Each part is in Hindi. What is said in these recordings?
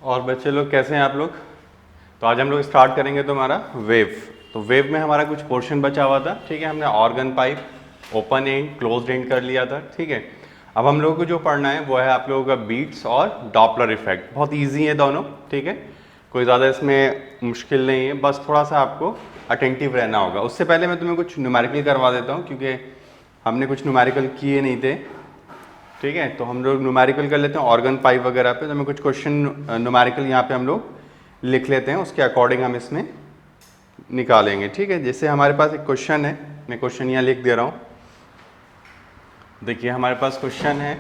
और बच्चे लोग कैसे हैं आप लोग? तो आज हम लोग स्टार्ट करेंगे तो हमारा वेव। तो वेव में हमारा कुछ पोर्शन बचा हुआ था, ठीक है। हमने organ pipe, open and, closed end कर लिया था, ठीक है। अब हम लोगों को जो पढ़ना है वो है आप लोगों का बीट्स और डॉपलर इफेक्ट। बहुत इजी है दोनों, ठीक है। कोई ज़्यादा इसमें मुश्किल नहीं है, बस थोड़ा सा आपको अटेंटिव रहना होगा। उससे पहले मैं तुम्हें कुछ न्यूमेरिकल करवा देता हूँ, क्योंकि हमने कुछ न्यूमेरिकल किए नहीं थे, ठीक है। तो हम लोग न्यूमेरिकल कर लेते हैं ऑर्गन पाइप वगैरह पे। तो मैं कुछ क्वेश्चन न्यूमेरिकल यहाँ पे हम लोग लिख लेते हैं, उसके अकॉर्डिंग हम इसमें निकालेंगे, ठीक है। जैसे हमारे पास एक क्वेश्चन है, मैं क्वेश्चन यहाँ लिख दे रहा हूँ। देखिए हमारे पास क्वेश्चन है,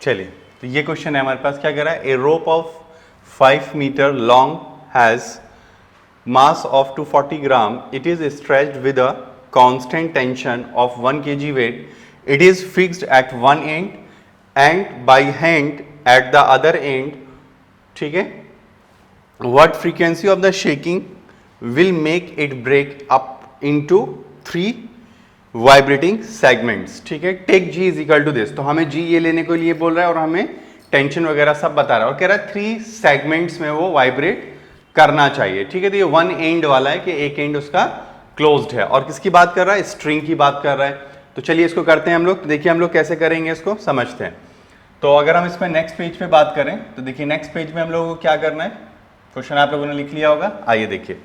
चलिए। तो ये क्वेश्चन है हमारे पास, क्या कह रहा है, a rope of 5 metre long has mass of 240 gram, it is stretched with a constant tension of 1 kg weight, it is fixed at one end and by hand at the other end, ठीक है, what frequency of the shaking will make it break up into 3 vibrating segments, ठीक है। Take g is equal to this, तो हमें जी ये लेने के लिए बोल रहा है और हमें टेंशन वगैरह सब बता रहा है और कह रहा है 3 सेगमेंट्स में वो वाइब्रेट करना चाहिए, ठीक है। तो ये वन एंड वाला है कि एक एंड उसका क्लोज्ड है और किसकी बात कर रहा है, स्ट्रिंग की बात कर रहा है। तो चलिए इसको करते हैं हम लोग, देखिए हम लोग कैसे करेंगे इसको समझते हैं। तो अगर हम इसमें नेक्स्ट पेज पे बात करें तो देखिए नेक्स्ट पेज में हम लोगों को क्या करना है, क्वेश्चन आप लोगों ने लिख लिया होगा, आइए देखिए।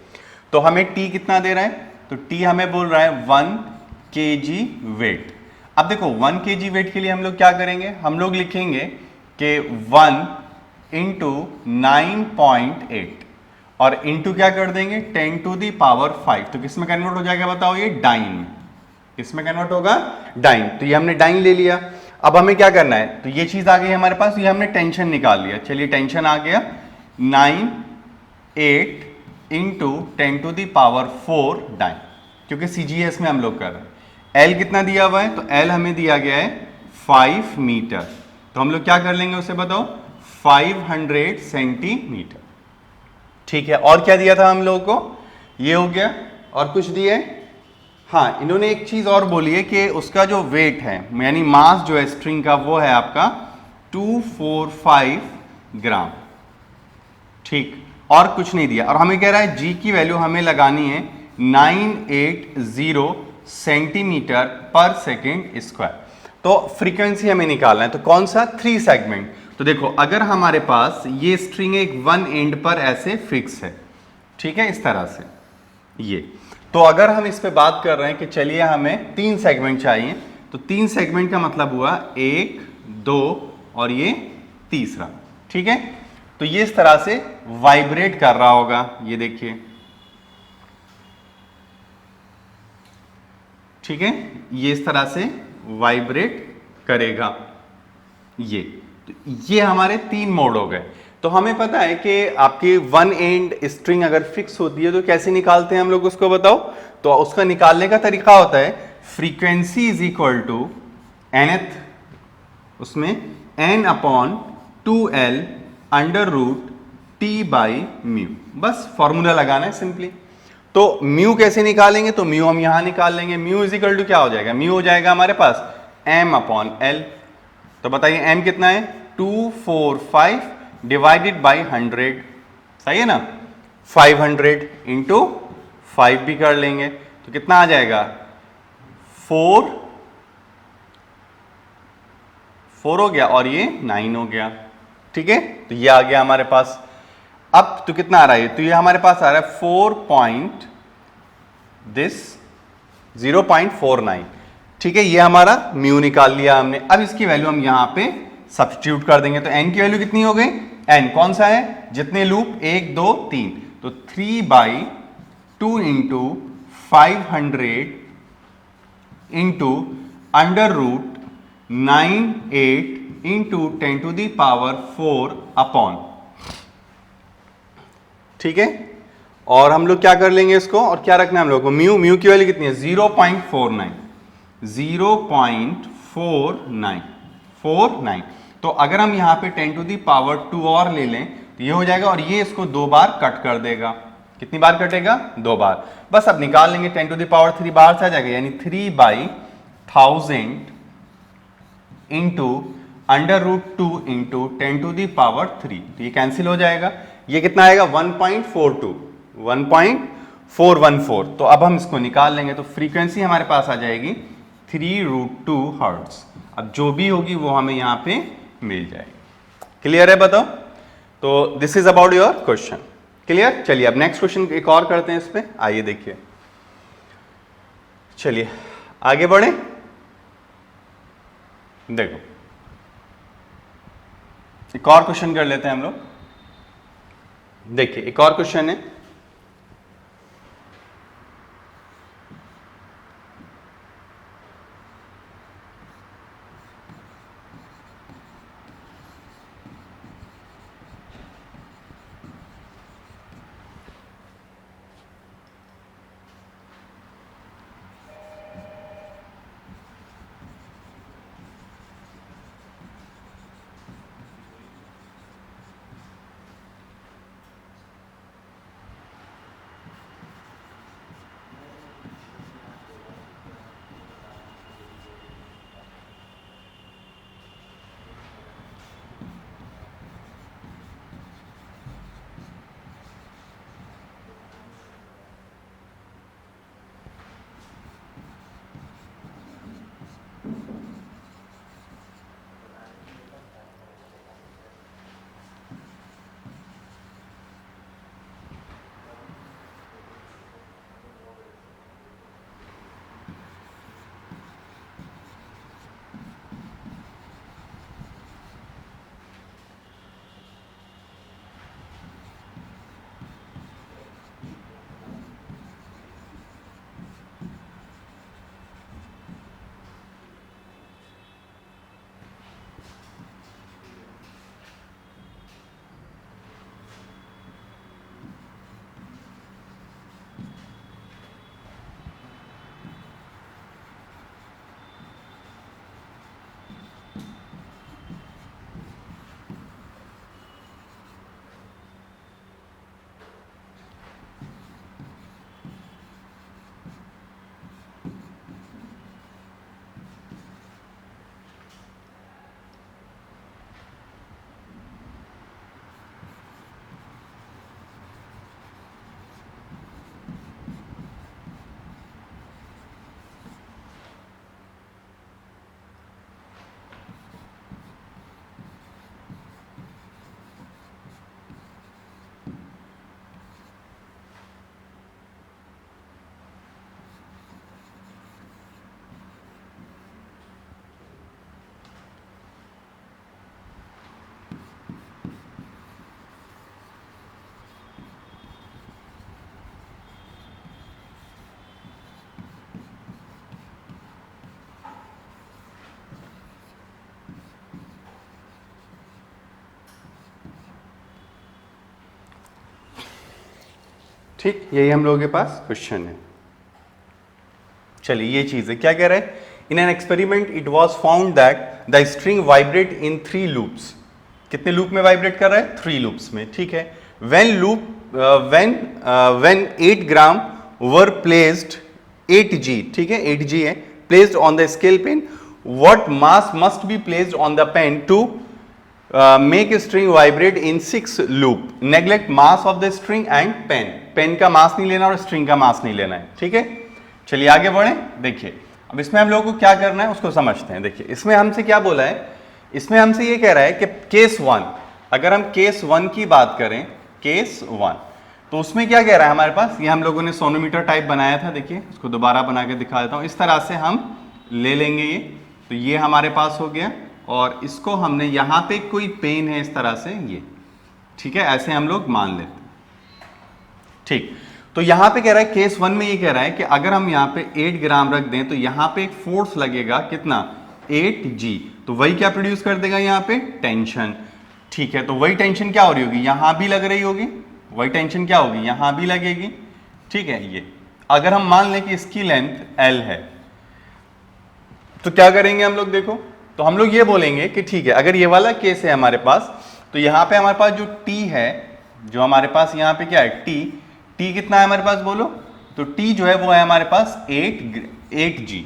तो हमें टी कितना दे रहा है, तो टी हमें बोल रहा है 1 kg वेट। अब देखो 1 kg वेट के लिए हम लोग क्या करेंगे, हम लोग लिखेंगे कि 1 इंटू 9.8 और इंटू क्या कर देंगे 10 टू दी पावर 5। तो किस में कन्वर्ट हो जाएगा बताओ, ये डाइन में, किस में कन्वर्ट होगा, डाइन। तो ये हमने डाइन ले लिया। अब हमें क्या करना है, तो ये चीज आ गई हमारे पास, ये हमने टेंशन निकाल लिया। चलिए टेंशन आ गया 9.8 into 10 to the power 4 dyne, क्योंकि सीजीएस में हम लोग कर रहे हैं। एल कितना दिया हुआ है, तो एल हमें दिया गया है 5 मीटर। तो हम लोग क्या कर लेंगे उसे बताओ, 500 सेंटीमीटर, ठीक है। और क्या दिया था हम लोगों को, ये हो गया, और कुछ दिए, हाँ इन्होंने एक चीज और बोली है कि उसका जो वेट है यानी मास जो है स्ट्रिंग का वो है आपका 245 ग्राम, ठीक, और कुछ नहीं दिया। और हमें कह रहा है जी की वैल्यू हमें लगानी है 980 सेंटीमीटर पर सेकेंड स्क्वायर। तो फ्रीक्वेंसी हमें निकालना है, तो कौन सा, 3 सेगमेंट। तो देखो अगर हमारे पास ये स्ट्रिंग एक वन एंड पर ऐसे फिक्स है, ठीक है, इस तरह से ये, तो अगर हम इस पे बात कर रहे हैं कि चलिए हमें 3 सेगमेंट चाहिए, तो 3 सेगमेंट का मतलब हुआ 1 2 और ये तीसरा, ठीक है। तो ये इस तरह से वाइब्रेट कर रहा होगा, ये देखिए, ठीक है, ये इस तरह से वाइब्रेट करेगा ये। तो ये हमारे 3 मोड हो गए। तो हमें पता है कि आपकी वन एंड स्ट्रिंग अगर फिक्स होती है तो कैसे निकालते हैं हम लोग उसको बताओ। तो उसका निकालने का तरीका होता है frequency is equal to nth, उसमें n upon 2l under root T by mu, बस फॉर्मूला लगाना है सिंपली। तो म्यू कैसे निकालेंगे, तो म्यू हम यहां निकाल लेंगे। म्यू इज इक्वल टू क्या हो जाएगा, म्यू हो जाएगा हमारे पास m अपॉन एल। तो बताइए m कितना है, 245 डिवाइडेड बाई 100, सही है ना, 500 इंटू 5 भी कर लेंगे तो कितना आ जाएगा, 4 हो गया और ये 9 हो गया, ठीक है। तो ये आ गया हमारे पास। अब तो कितना आ रहा है, तो ये हमारे पास आ रहा है 0.49, ठीक है। ये हमारा म्यू निकाल लिया हमने। अब इसकी वैल्यू हम यहां पे सब्स्टिट्यूट कर देंगे। तो n की वैल्यू कितनी हो गई, n कौन सा है, जितने लूप 1 2 3, तो 3/2 into 500 into under root 98 into 10 to the power 4 upon, ठीक है। और हम लोग क्या कर लेंगे इसको, और क्या रखना है हम लोग को, म्यू, म्यू की वैल्यू कितनी है 0.49। तो अगर हम यहां पे 10 टू दी पावर 2 और ले लें तो ये हो जाएगा, और ये इसको 2 बार कट कर देगा। कितनी बार कटेगा, 2 बार। बस अब निकाल लेंगे, 10 टू दी पावर 3 बाहर से आ जाएगा, यानी 3/1000 into under root 2 into 10 to the power 3। तो ये कैंसिल हो जाएगा, ये कितना आएगा 1.414। तो अब हम इसको निकाल लेंगे, तो फ्रीक्वेंसी हमारे पास आ जाएगी 3√2 हर्ट्ज। अब जो भी होगी वो हमें यहां पे मिल जाएगी। क्लियर है, बताओ। तो this is about your question, clear. चलिए अब नेक्स्ट क्वेश्चन एक और करते हैं इस पे, आइए देखिए। चलिए आगे बढ़े, देखो एक और क्वेश्चन कर लेते हैं हम लोग। देखिए एक और क्वेश्चन है, ठीक, यही हम लोगों के पास क्वेश्चन है। चलिए ये चीज है, क्या कह रहा है, इन an experiment it was found that the string vibrate in 3 loops. कितने लूप में वाइब्रेट कर रहा है, 3 लूप्स में, ठीक है। When 8 gram were placed 8G, ठीक है 8G है, placed on the scale pan, what mass must be placed on the pan to make string vibrate in 6 loop. Neglect mass of the string and pan, pan का मास नहीं लेना और स्ट्रिंग का मास नहीं लेना है, ठीक है। चलिए आगे बढ़े, देखिए अब इसमें हम लोगों को क्या करना है उसको समझते हैं। देखिए इसमें हमसे क्या बोला है, इसमें हमसे ये कह रहा है कि केस 1, अगर हम केस 1 की बात करें, केस 1, तो उसमें क्या कह रहा है हमारे पास, ये हम लोगों ने सोनोमीटर टाइप बनाया था, देखिए इसको दोबारा बना के दिखा देता हूं। इस तरह से हम ले लेंगे ये, तो ये हमारे पास हो गया, और इसको हमने यहां पे कोई पेन है इस तरह से ये, ठीक है, ऐसे हम लोग मान लेते हैं, ठीक। तो यहां पे कह रहा है केस 1 में ये कह रहा है कि अगर हम यहां पे 8 ग्राम रख दें तो यहां पे एक फोर्स लगेगा, कितना, 8G, तो वही क्या प्रोड्यूस कर देगा यहां पे, टेंशन, ठीक है। तो वही टेंशन क्या हो रही होगी, यहां भी लग रही होगी, वही टेंशन क्या होगी, यहां भी लगेगी, ठीक है। ये अगर हम मान लें कि इसकी लेंथ L है, तो क्या करेंगे हम लोग, देखो, तो हम लोग ये बोलेंगे कि ठीक है, अगर ये वाला केस है हमारे पास, तो यहां पे हमारे पास जो T है, जो हमारे पास यहां पे क्या है, T कितना है हमारे पास, बोलो, तो T जो है वो है हमारे पास 8G,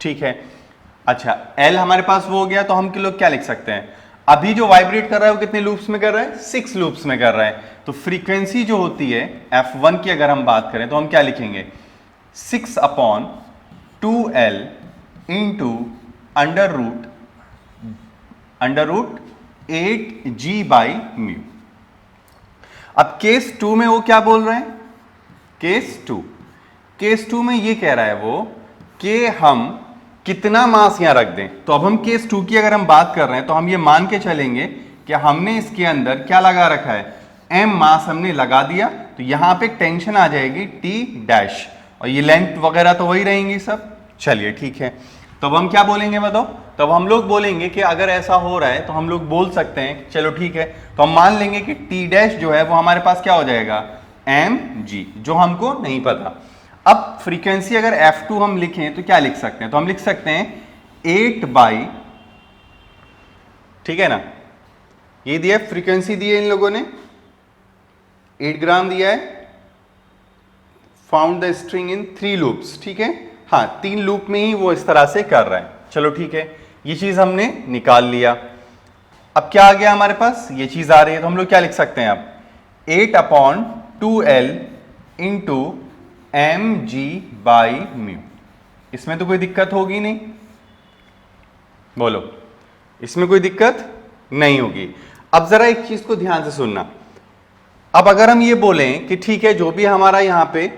ठीक है। अच्छा, L हमारे पास वो हो गया, तो हम लोग क्या लिख सकते हैं, अभी जो वाइब्रेट कर रहा है वो कितने लूप्स में कर रहा है, 6 लूप्स में कर रहा है। तो फ्रीक्वेंसी जो होती है F1 की अगर हम बात करें तो हम क्या लिखेंगे, 6/2L into under root 8G/μ। अब केस 2 में वो क्या बोल रहे हैं, केस 2 में ये कह रहा है वो कि हम कितना मास यहां रख दें। तो अब हम केस 2 की अगर हम बात कर रहे हैं तो हम ये मान के चलेंगे कि हमने इसके अंदर क्या लगा रखा है, m मास हमने लगा दिया, तो यहां पे टेंशन आ जाएगी T', और ये लेंथ वगैरह तो वही रहेंगी सब। चलिए ठीक है, तो अब हम क्या बोलेंगे बताओ, तब हम लोग बोलेंगे कि अगर ऐसा हो रहा है तो हम लोग बोल सकते हैं, चलो ठीक है, तो हम मान लेंगे कि T' जो है वो हमारे पास क्या हो जाएगा, mg, जो हमको नहीं पता। अब फ्रीक्वेंसी अगर F2 हम लिखें तो क्या लिख सकते हैं, तो हम लिख सकते हैं 8/, ठीक है ना, ये दिया फ्रीक्वेंसी दी है इन लोगों ने, 8 ग्राम दिया है, found the string in 3 loops, ठीक है, हाँ 3 लूप में ही वो इस तरह से कर रहा है। चलो ठीक है, ये चीज हमने निकाल लिया। अब क्या आ गया हमारे पास, ये चीज आ रही है, तो हम लोग क्या लिख सकते हैं अब, 8/2L इंटू mg/μ। इसमें तो कोई दिक्कत होगी नहीं, बोलो, इसमें कोई दिक्कत नहीं होगी। अब जरा एक चीज को ध्यान से सुनना, अब अगर हम ये बोलें कि ठीक है, जो भी हमारा यहाँ पे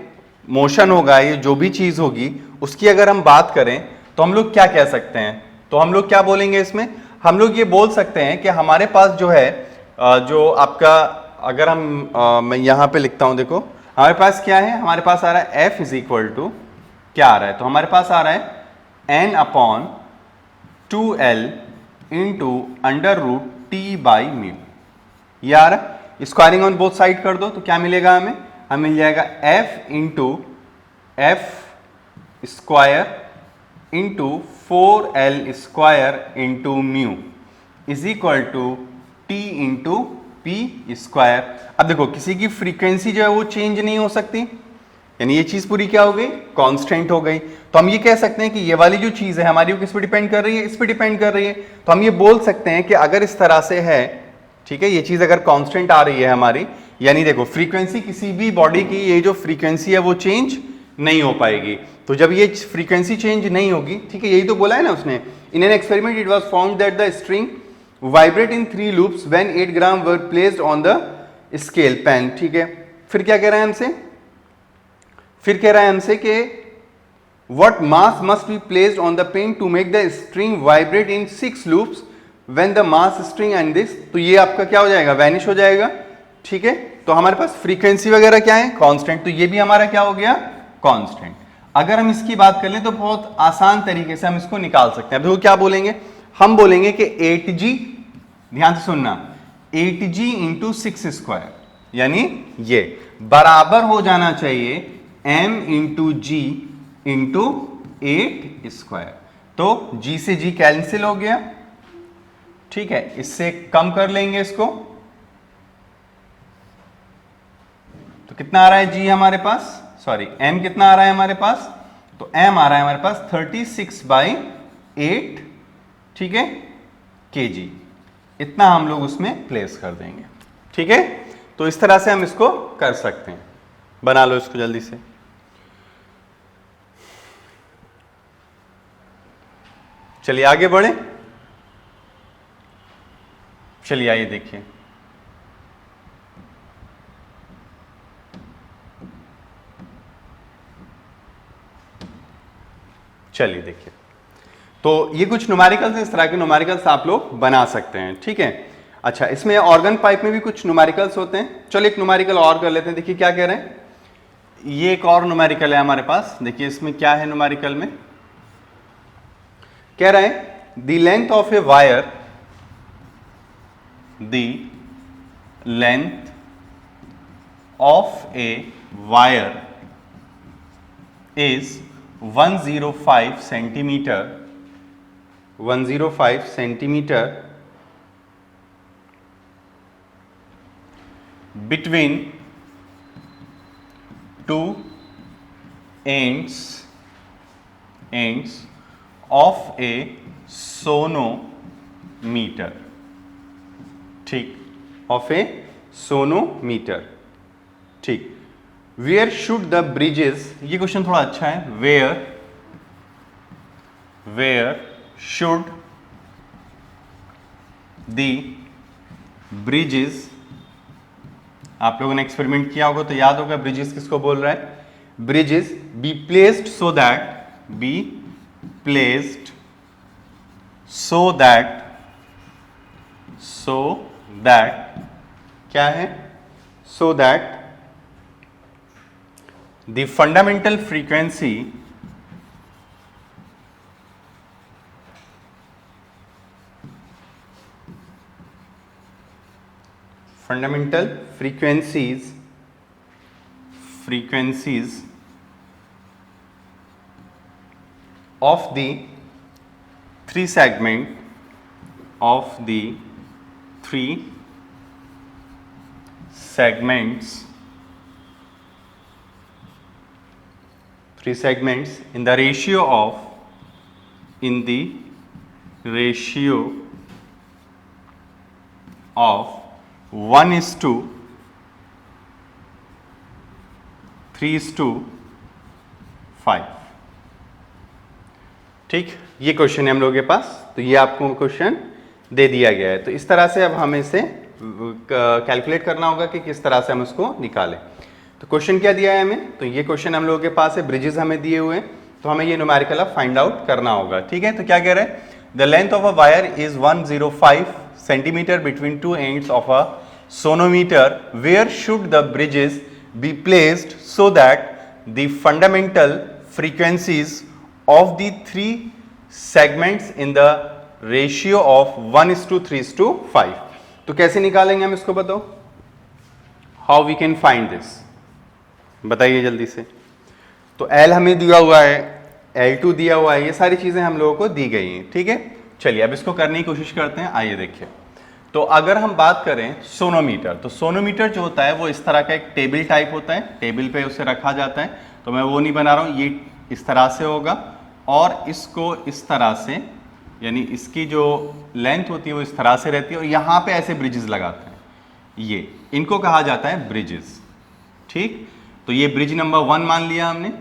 मोशन होगा, ये जो भी चीज होगी उसकी अगर हम बात करें तो हम लोग क्या कह सकते हैं, तो हम लोग क्या बोलेंगे इसमें, हम लोग ये बोल सकते हैं कि हमारे पास जो है जो आपका, अगर हम मैं यहाँ पे लिखता हूँ, देखो हमारे पास क्या है, हमारे पास आ रहा है F = क्या आ रहा है, तो हमारे पास आ रहा है n/2L इंटू √T/μ। ये आ रहा है, स्क्वायरिंग ऑन बोथ साइड कर दो तो क्या मिलेगा हमें मिल जाएगा F × F² into 4L² into μ is equal to T into P²। अब देखो किसी की फ्रीक्वेंसी जो है वो चेंज नहीं हो सकती, यानी ये चीज पूरी क्या हो गई, कांस्टेंट हो गई। तो हम ये कह सकते हैं कि ये वाली जो चीज है हमारी वो किस पे डिपेंड कर रही है, इस पे डिपेंड कर रही है। तो हम ये बोल सकते हैं कि अगर इस तरह से है, ठीक है, ये चीज अगर कांस्टेंट आ रही है हमारी, यानी देखो फ्रीक्वेंसी किसी भी बॉडी की ये जो फ्रीक्वेंसी है वो चेंज नहीं हो पाएगी। तो जब ये फ्रीक्वेंसी चेंज नहीं होगी, ठीक है, यही तो बोला है ना उसने, in an experiment it was found that the string vibrate in 3 loops when 8 gram were placed on the scale pan, ठीक है। फिर क्या कह रहा है हमसे, फिर कह रहा है हमसे कि what mass must be placed on the pan to make the string vibrate in 6 loops when the mass string and this, तो ये आपका क्या हो जाएगा, वैनिश हो जाएगा, ठीक है। तो हमारे पास फ्रीक्वेंसी वगैरह क्या है, कांस्टेंट, तो ये भी हमारा क्या हो गया, कांस्टेंट। अगर हम इसकी बात कर लें तो बहुत आसान तरीके से हम इसको निकाल सकते हैं। अब देखो क्या बोलेंगे, हम बोलेंगे कि 8G, ध्यान से सुनना, 8G × 6², यानी ये। बराबर हो जाना चाहिए m इंटू जी इंटू 8 स्क्वायर। तो g से g कैंसिल हो गया, ठीक है, इससे कम कर लेंगे इसको, तो कितना आ रहा है g हमारे पास, सॉरी m कितना आ रहा है हमारे पास, तो m आ रहा है हमारे पास 36/8, ठीक है, kg, इतना हम लोग उसमें प्लेस कर देंगे, ठीक है। तो इस तरह से हम इसको कर सकते हैं, बना लो इसको जल्दी से। चलिए आगे बढ़े, चलिए आइए देखिए, चलिए देखिए, तो ये कुछ न्यूमेरिकल्स, इस तरह के न्यूमेरिकल्स आप लोग बना सकते हैं, ठीक है। अच्छा, इसमें ऑर्गन पाइप में भी कुछ न्यूमेरिकल्स होते हैं। चलो एक न्यूमेरिकल और कर लेते हैं, देखिए क्या कह रहे हैं। ये एक और न्यूमेरिकल है हमारे पास, देखिए इसमें क्या है, न्यूमेरिकल में कह रहे हैं the length of a wire, the length of a wire is 105 centimetre, 105 centimetre between two ends of a sonometer, ठीक, of a sonometer, ठीक। Where should the bridges, ये क्वेश्चन थोड़ा अच्छा है, where should the bridges, आप लोगों ने एक्सपेरिमेंट किया होगा तो याद होगा ब्रिजेस किसको बोल रहा है, bridges be placed so that क्या है, सो that the fundamental frequency frequencies of the three segments in the ratio of 1:3:5, ठीक। ये क्वेश्चन है हम लोगों के पास, तो ये आपको क्वेश्चन दे दिया गया है। तो इस तरह से अब हमें इसे कैलकुलेट करना होगा कि किस तरह से हम उसको निकालें। तो क्वेश्चन क्या दिया है हमें, तो ये क्वेश्चन हम लोगों के पास है, ब्रिजेस हमें दिए हुए हैं, तो हमें ये न्यूमेरिकल अब फाइंड आउट करना होगा, ठीक है। तो क्या कह रहे हैं, the length of a wire is 105 centimetre between two ends of a sonometer, where should the bridges be placed so that the fundamental frequencies of the three segments in the ratio of 1:3:5। तो कैसे निकालेंगे हम इसको, बताओ, how we can find this, बताइए जल्दी से। तो L हमें दिया हुआ है, L2 दिया हुआ है, ये सारी चीजें हम लोगों को दी गई हैं, ठीक है। चलिए अब इसको करने की कोशिश करते हैं, आइए देखिए। तो अगर हम बात करें सोनोमीटर, तो सोनोमीटर जो होता है वो इस तरह का एक टेबल टाइप होता है, टेबल पे उसे रखा जाता है, तो मैं वो नहीं बना रहा हूँ, ये इस तरह से होगा और इसको इस तरह से, यानी इसकी जो लेंथ होती है वो इस तरह से रहती है और यहाँ पे ऐसे ब्रिजेस लगाते हैं, ये इनको कहा जाता है ब्रिजेस, ठीक। तो ये ब्रिज नंबर 1 मान लिया हमने,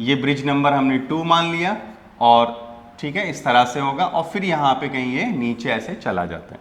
ये ब्रिज नंबर हमने 2 मान लिया, और ठीक है इस तरह से होगा, और फिर यहाँ पे कहीं ये नीचे ऐसे चला जाता है।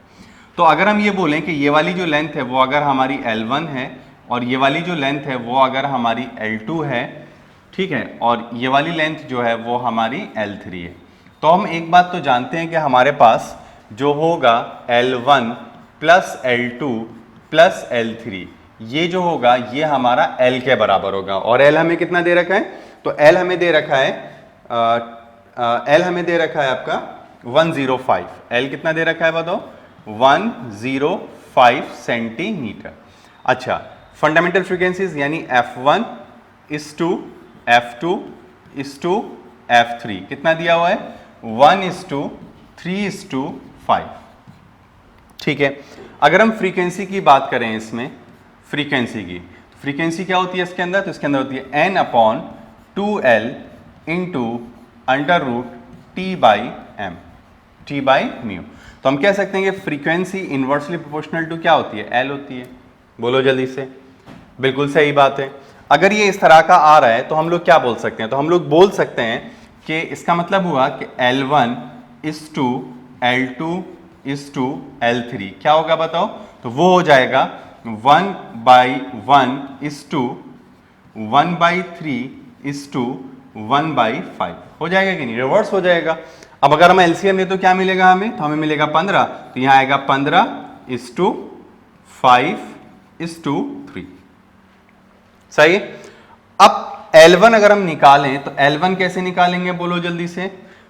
तो अगर हम ये बोलें कि ये वाली जो लेंथ है वो अगर हमारी L1 है और ये वाली जो लेंथ है वो अगर हमारी L2 है, ठीक है, और ये वाली लेंथ जो है वो हमारी L3 है, तो हम एक बात तो जानते हैं कि हमारे पास जो होगा L1 plus L2 plus L3, ये जो होगा ये हमारा L के बराबर होगा। और L हमें कितना दे रखा है, तो L हमें दे रखा है L हमें दे रखा है आपका 105। L कितना दे रखा है बताओ, 105 सेंटीमीटर। अच्छा, फंडामेंटल फ्रीक्वेंसीज यानी F1 is to F2 is to F3 कितना दिया हुआ है 1:3:5। ठीक है, अगर हम फ्रीक्वेंसी की बात करें इसमें फ्रीक्वेंसी क्या होती है इसके अंदर, तो इसके अंदर होती है n/2L इंटू √T/m T/μ। तो हम कह सकते हैं कि फ्रीक्वेंसी इनवर्सली प्रोपोर्शनल टू क्या होती है L होती है। बोलो जल्दी से, बिल्कुल सही बात है। अगर ये इस तरह का आ रहा है तो हम लोग क्या बोल सकते हैं, तो हम लोग बोल सकते हैं कि इसका मतलब हुआ कि L1 is to L2 is to L3 क्या होगा बताओ, तो वो हो जाएगा 1/1 इज टू 1/3 इज टू 1/5 हो जाएगा कि नहीं, रिवर्स हो जाएगा। अब अगर हम एलसीएम ले तो क्या मिलेगा हमें, तो हमें मिलेगा 15, तो यहां आएगा 15:5:3 सही। अब L1 अगर हम निकालें तो L1 कैसे निकालेंगे बोलो जल्दी से,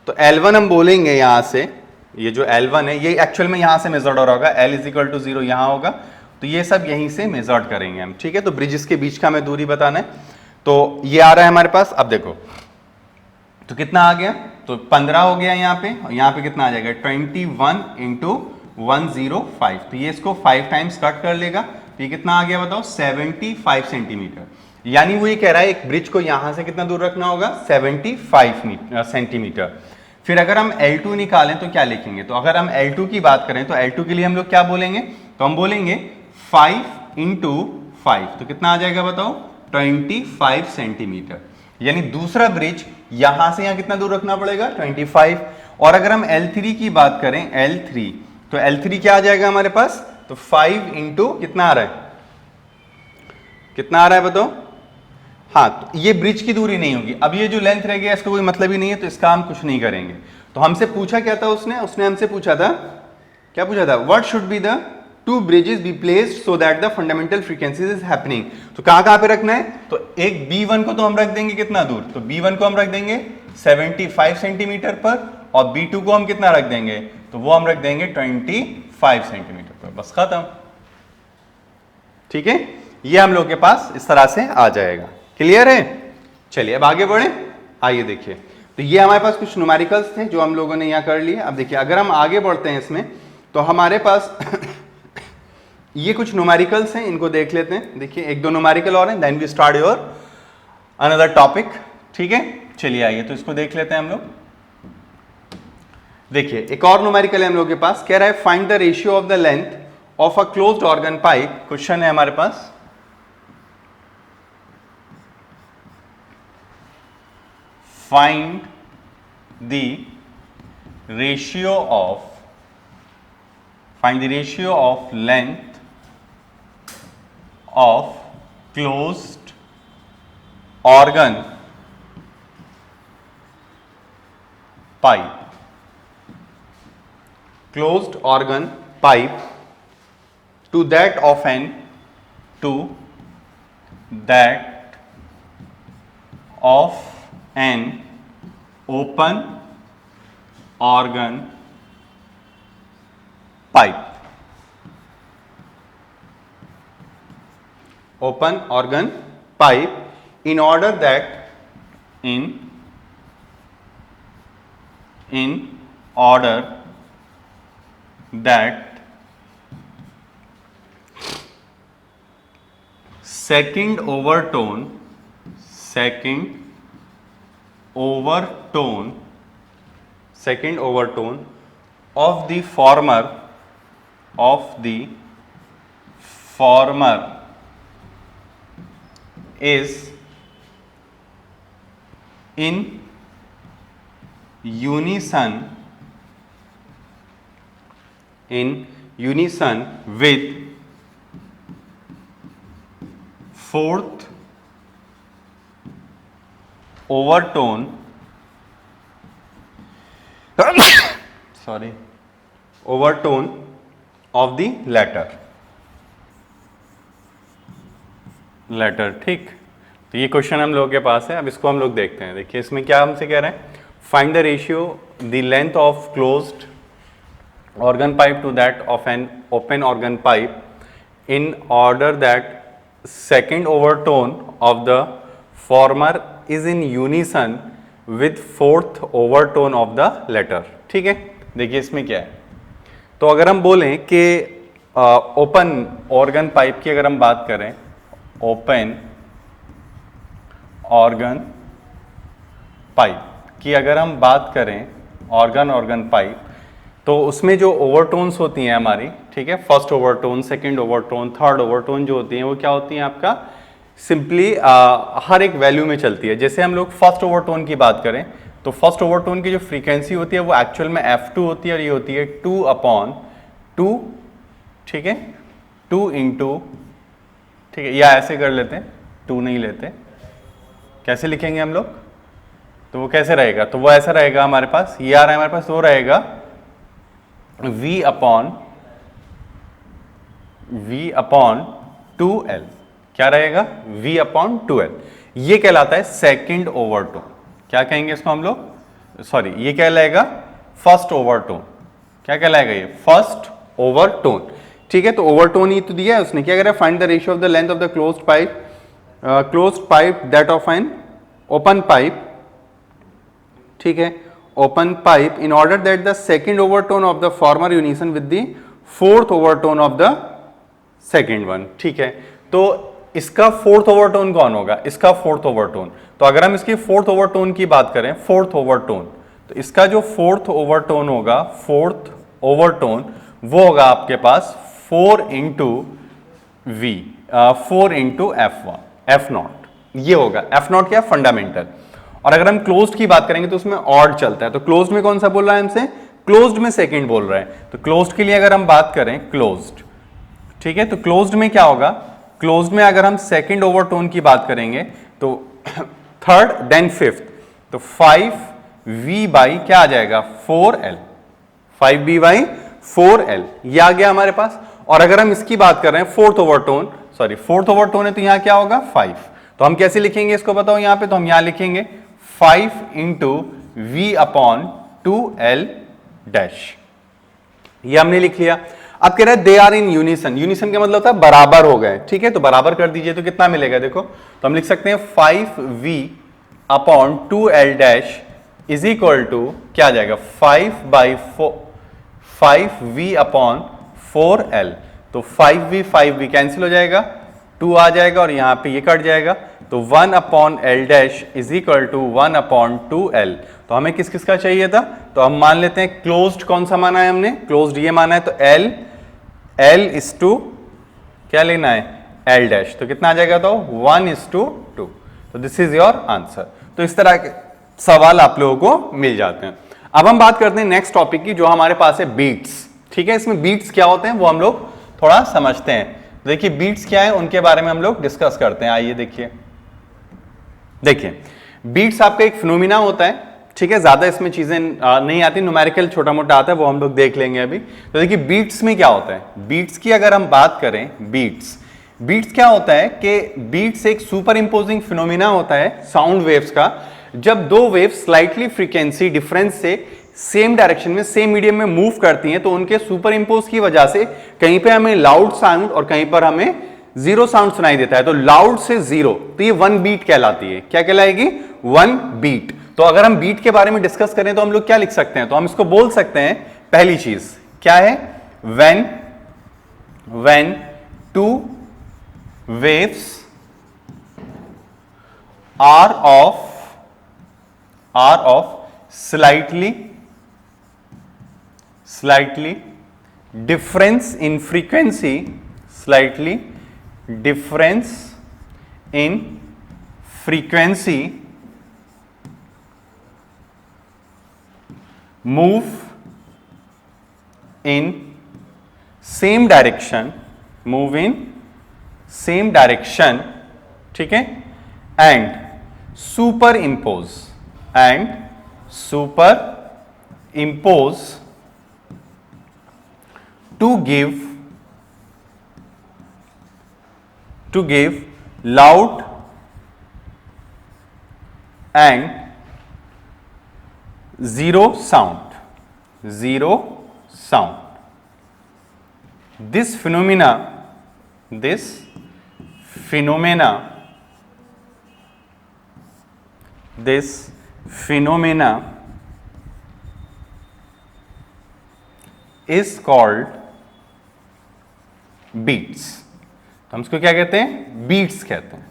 तो L1 हम बोलेंगे यहां से, ये जो L1 है ये एक्चुअल में यहां से मेजर्ड हो रहा होगा, L = 0 यहां होगा, तो ये सब यहीं से मेजर्ड करेंगे हम। ठीक है, तो ब्रिजेस के बीच का हमें दूरी बताना है, तो ये आ रहा है हमारे पास। अब देखो तो कितना आ गया, तो 15 हो गया यहाँ पे, और यहाँ पे कितना आ जाएगा 21 × 105, तो ये इसको 5 टाइम्स कट कर लेगा, तो ये कितना आ गया बताओ 75 सेंटीमीटर। यानी वो ये कह रहा है एक ब्रिज को यहां से कितना दूर रखना होगा 75 सेंटीमीटर। फिर अगर हम L2 निकालें तो क्या लिखेंगे, तो अगर हम L2 की बात करें तो L2 के लिए हम लोग क्या बोलेंगे, तो हम बोलेंगे 5 × 5, तो कितना आ जाएगा बताओ 25 सेंटीमीटर। यानी दूसरा ब्रिज यहां से यहां कितना दूर रखना पड़ेगा 25। और अगर हम L3 की बात करें L3, तो L3 क्या आ जाएगा हमारे पास, तो 5 × कितना आ रहा है, कितना आ रहा है बताओ, हाँ तो ये ब्रिज की दूरी नहीं होगी। अब ये जो लेंथ रह गया इसका कोई मतलब ही नहीं है, तो इसका हम कुछ नहीं करेंगे। तो हमसे पूछा क्या था उसने हमसे पूछा था, क्या पूछा था, what should be the two bridges be placed so that the fundamental frequencies is happening. तो कहां पे रखना है, तो एक B1 को तो हम रख देंगे कितना दूर, तो B1 को हम रख देंगे 75 सेंटीमीटर पर, और B2 को हम कितना रख देंगे, तो वो हम रख देंगे 25 सेंटीमीटर पर, बस खत्म। ठीक है, ये हम लोग के पास इस तरह से आ जाएगा। क्लियर है, चलिए अब आगे बढ़े। आइए देखिए, तो ये हमारे पास कुछ न्यूमेरिकल्स थे जो हम लोगों ने यहाँ कर लिए। अब देखिए अगर हम आगे बढ़ते हैं इसमें, तो हमारे पास ये कुछ न्यूमेरिकल्स हैं, इनको देख लेते हैं। देखिए एक दो न्यूमेरिकल और हैं, then we start your another topic. ठीक है, चलिए आइए तो इसको देख लेते हैं हम लोग। देखिए एक और न्यूमेरिकल है हम लोग के पास, कह रहा है find the ratio of the length of a closed organ pipe. Question है हमारे पास, find the ratio of length of closed organ pipe to that of an open organ pipe in order that second overtone of the former is in unison with fourth overtone of the latter। ठीक, तो ये क्वेश्चन हम लोगों के पास है। अब इसको हम लोग देखते हैं। देखिए इसमें क्या हमसे कह रहे हैं, find the ratio the length of closed organ pipe to that of an open organ pipe in order that second overtone of the former is in unison with fourth overtone of the latter। ठीक है, देखिए इसमें क्या है। तो अगर हम बोलें कि ओपन ऑर्गन पाइप की अगर हम बात करें, ओपन ऑर्गन पाइप की अगर हम बात करें, ऑर्गन पाइप, तो उसमें जो ओवरटोन्स होती हैं हमारी, ठीक है, first overtone, second overtone, third overtone जो होती हैं वो क्या होती हैं आपका सिंपली हर एक वैल्यू में चलती है। जैसे हम लोग फर्स्ट ओवरटोन की बात करें तो फर्स्ट ओवरटोन की जो फ्रीक्वेंसी होती है वो एक्चुअल में F2 होती है और ये होती है 2/2, ठीक है, 2 इंटू, ठीक है, या ऐसे कर लेते हैं, 2 नहीं लेते, कैसे लिखेंगे हम लोग, तो वो कैसे रहेगा, तो वो ऐसा रहेगा हमारे पास, ये आ रहा है हमारे पास, वो रहेगा V अपॉन 2L। क्या रहेगा, V अपॉन 2L। ये कहलाता है सेकंड ओवरटोन। क्या कहेंगे इसको हम लोग, सॉरी, ये क्या कहलाएगा, फर्स्ट ओवरटोन। क्या कहलाएगा ये, फर्स्ट ओवरटोन। ठीक है, तो ओवरटोन ही तो दिया है उसने। क्या कह रहा है, find the ratio of the length of the closed pipe that of an open pipe, ठीक है, open pipe, in order that the second overtone of the former unison with the fourth overtone of the second one. ठीक है, तो इसका फोर्थ ओवरटोन कौन होगा, इसका फोर्थ ओवरटोन। तो अगर हम इसकी फोर्थ ओवरटोन की बात करें, फोर्थ ओवरटोन, तो इसका जो फोर्थ ओवरटोन होगा, फोर्थ ओवरटोन वो होगा आपके पास 4 इंटू V, 4 इंटू F0, ये होगा। F0 क्या, फंडामेंटल। और अगर हम क्लोज्ड की बात करेंगे तो उसमें ऑड चलता है। तो क्लोज्ड में कौन सा बोल रहा है हमसे, क्लोज्ड में सेकंड बोल रहा है। तो क्लोज्ड के लिए अगर हम बात करें, क्लोज्ड, ठीक है, तो क्लोज्ड में क्या होगा, क्लोज्ड में अगर हम सेकंड ओवरटोन की बात करेंगे तो थर्ड देन फिफ्थ, तो 5V बाई क्या आ जाएगा, 4L, 5V बाई 4L, ये आ गया हमारे पास। और अगर हम इसकी बात कर रहे हैं fourth overtone, sorry fourth overtone है तो यहां क्या होगा, 5। तो हम कैसे लिखेंगे इसको बताओ यहां पे, तो हम यहां लिखेंगे 5 into V upon 2L dash, ये हमने लिख लिया। अब कह रहा है they are in unison, unison का मतलब होता है बराबर हो गए। ठीक है, तो बराबर कर दीजिए तो कितना मिलेगा, देखो, तो हम लिख सकते हैं 5V upon 2L dash is equal to क्या आ जाएगा, 5V अपॉन 4L। तो 5V कैंसिल हो जाएगा, 2 आ जाएगा और यहां पे ये कट जाएगा, तो 1 upon L dash is equal to 1 upon 2L। तो हमें किस किस का चाहिए था, तो हम मान लेते हैं क्लोज्ड कौन सा माना है हमने, क्लोज्ड ये माना है, तो L इज टू क्या लेना है, L डैश, तो कितना आ जाएगा, तो 1:2। तो दिस इज योर आंसर। तो इस तरह के सवाल आप लोगों को मिल जाते हैं। अब हम बात करते हैं नेक्स्ट टॉपिक की, जो हमारे पास है बीट्स। ठीक है, इसमें बीट्स क्या होते हैं वो हम लोग थोड़ा समझते हैं। देखिए बीट्स क्या है उनके बारे में हम लोग डिस्कस करते हैं। आइए देखिए बीट्स आपका एक फिनोमिना होता है। ठीक है, ज्यादा इसमें चीजें नहीं आती, न्यूमेरिकल छोटा मोटा आता है, वो हम लोग देख लेंगे अभी। तो देखिए बीट्स में क्या होता है, बीट्स की अगर हम बात करें, बीट्स क्या होता है कि बीट्स एक सुपर इंपोजिंग फिनोमिना होता है साउंड वेव्स का। जब दो वेव्स स्लाइटली फ्रीक्वेंसी डिफरेंस से सेम डायरेक्शन में, सेम मीडियम में मूव करती हैं, तो उनके सुपर इंपोज की वजह से कहीं पे हमें लाउड साउंड और कहीं पर हमें जीरो साउंड सुनाई देता है। तो लाउड से जीरो, तो ये 1 बीट कहलाती है। क्या कहलाएगी, 1 बीट। तो अगर हम बीट के बारे में डिस्कस करें तो हम लोग क्या लिख सकते हैं, तो हम इसको बोल सकते हैं, पहली चीज क्या है, when two waves are of slightly difference in frequency, slightly difference in frequency, move in same direction, ठीक है, and superimpose to give loud and zero sound. This phenomena is called beats. तो हम इसको क्या कहते हैं? बीट्स कहते हैं।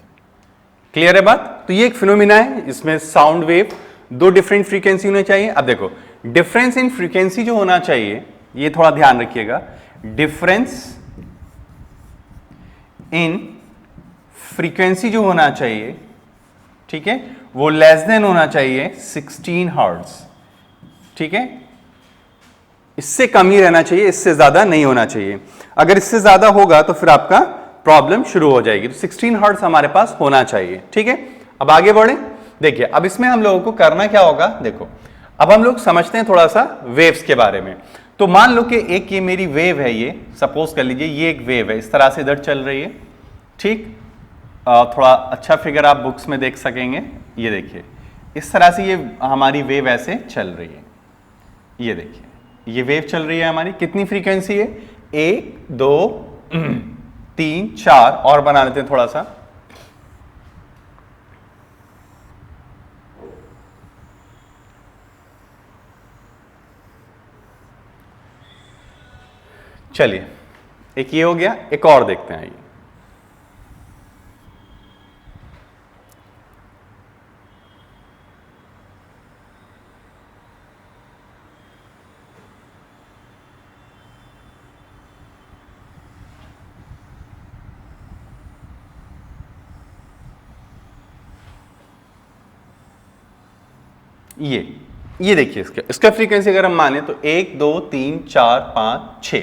क्लियर है बात? तो ये एक फिनोमिना है, इसमें साउंड वेव दो डिफरेंट फ्रीक्वेंसी होनी चाहिए। अब देखो डिफरेंस इन फ्रीक्वेंसी जो होना चाहिए, ये थोड़ा ध्यान रखिएगा, डिफरेंस इन फ्रीक्वेंसी जो होना चाहिए, ठीक है, वो लेस देन होना चाहिए 16 हर्ट्ज। ठीक है, इससे कम ही रहना चाहिए, इससे ज्यादा नहीं होना चाहिए। अगर इससे ज्यादा होगा तो फिर आपका प्रॉब्लम शुरू हो जाएगी। तो 16 हर्ट्ज हमारे पास होना चाहिए। ठीक है, अब आगे बढ़े। देखिए अब इसमें हम लोगों को करना क्या होगा, देखो अब हम लोग समझते हैं थोड़ा सा वेव्स के बारे में। तो मान लो कि एक ये मेरी वेव है, ये सपोज कर लीजिए ये एक वेव है, इस तरह से इधर चल रही है। ठीक, थोड़ा अच्छा फिगर आप बुक्स में देख सकेंगे। ये देखिए इस तरह से ये हमारी वेव ऐसे चल रही है। ये देखिए ये वेव चल रही है हमारी, कितनी फ्रीक्वेंसी है? 1 2 3 4 और बना लेते हैं थोड़ा सा। चलिए एक ये हो गया, एक और देखते हैं। ये देखिए इसका फ्रीक्वेंसी अगर हम माने तो 1 2 3 4 5 6,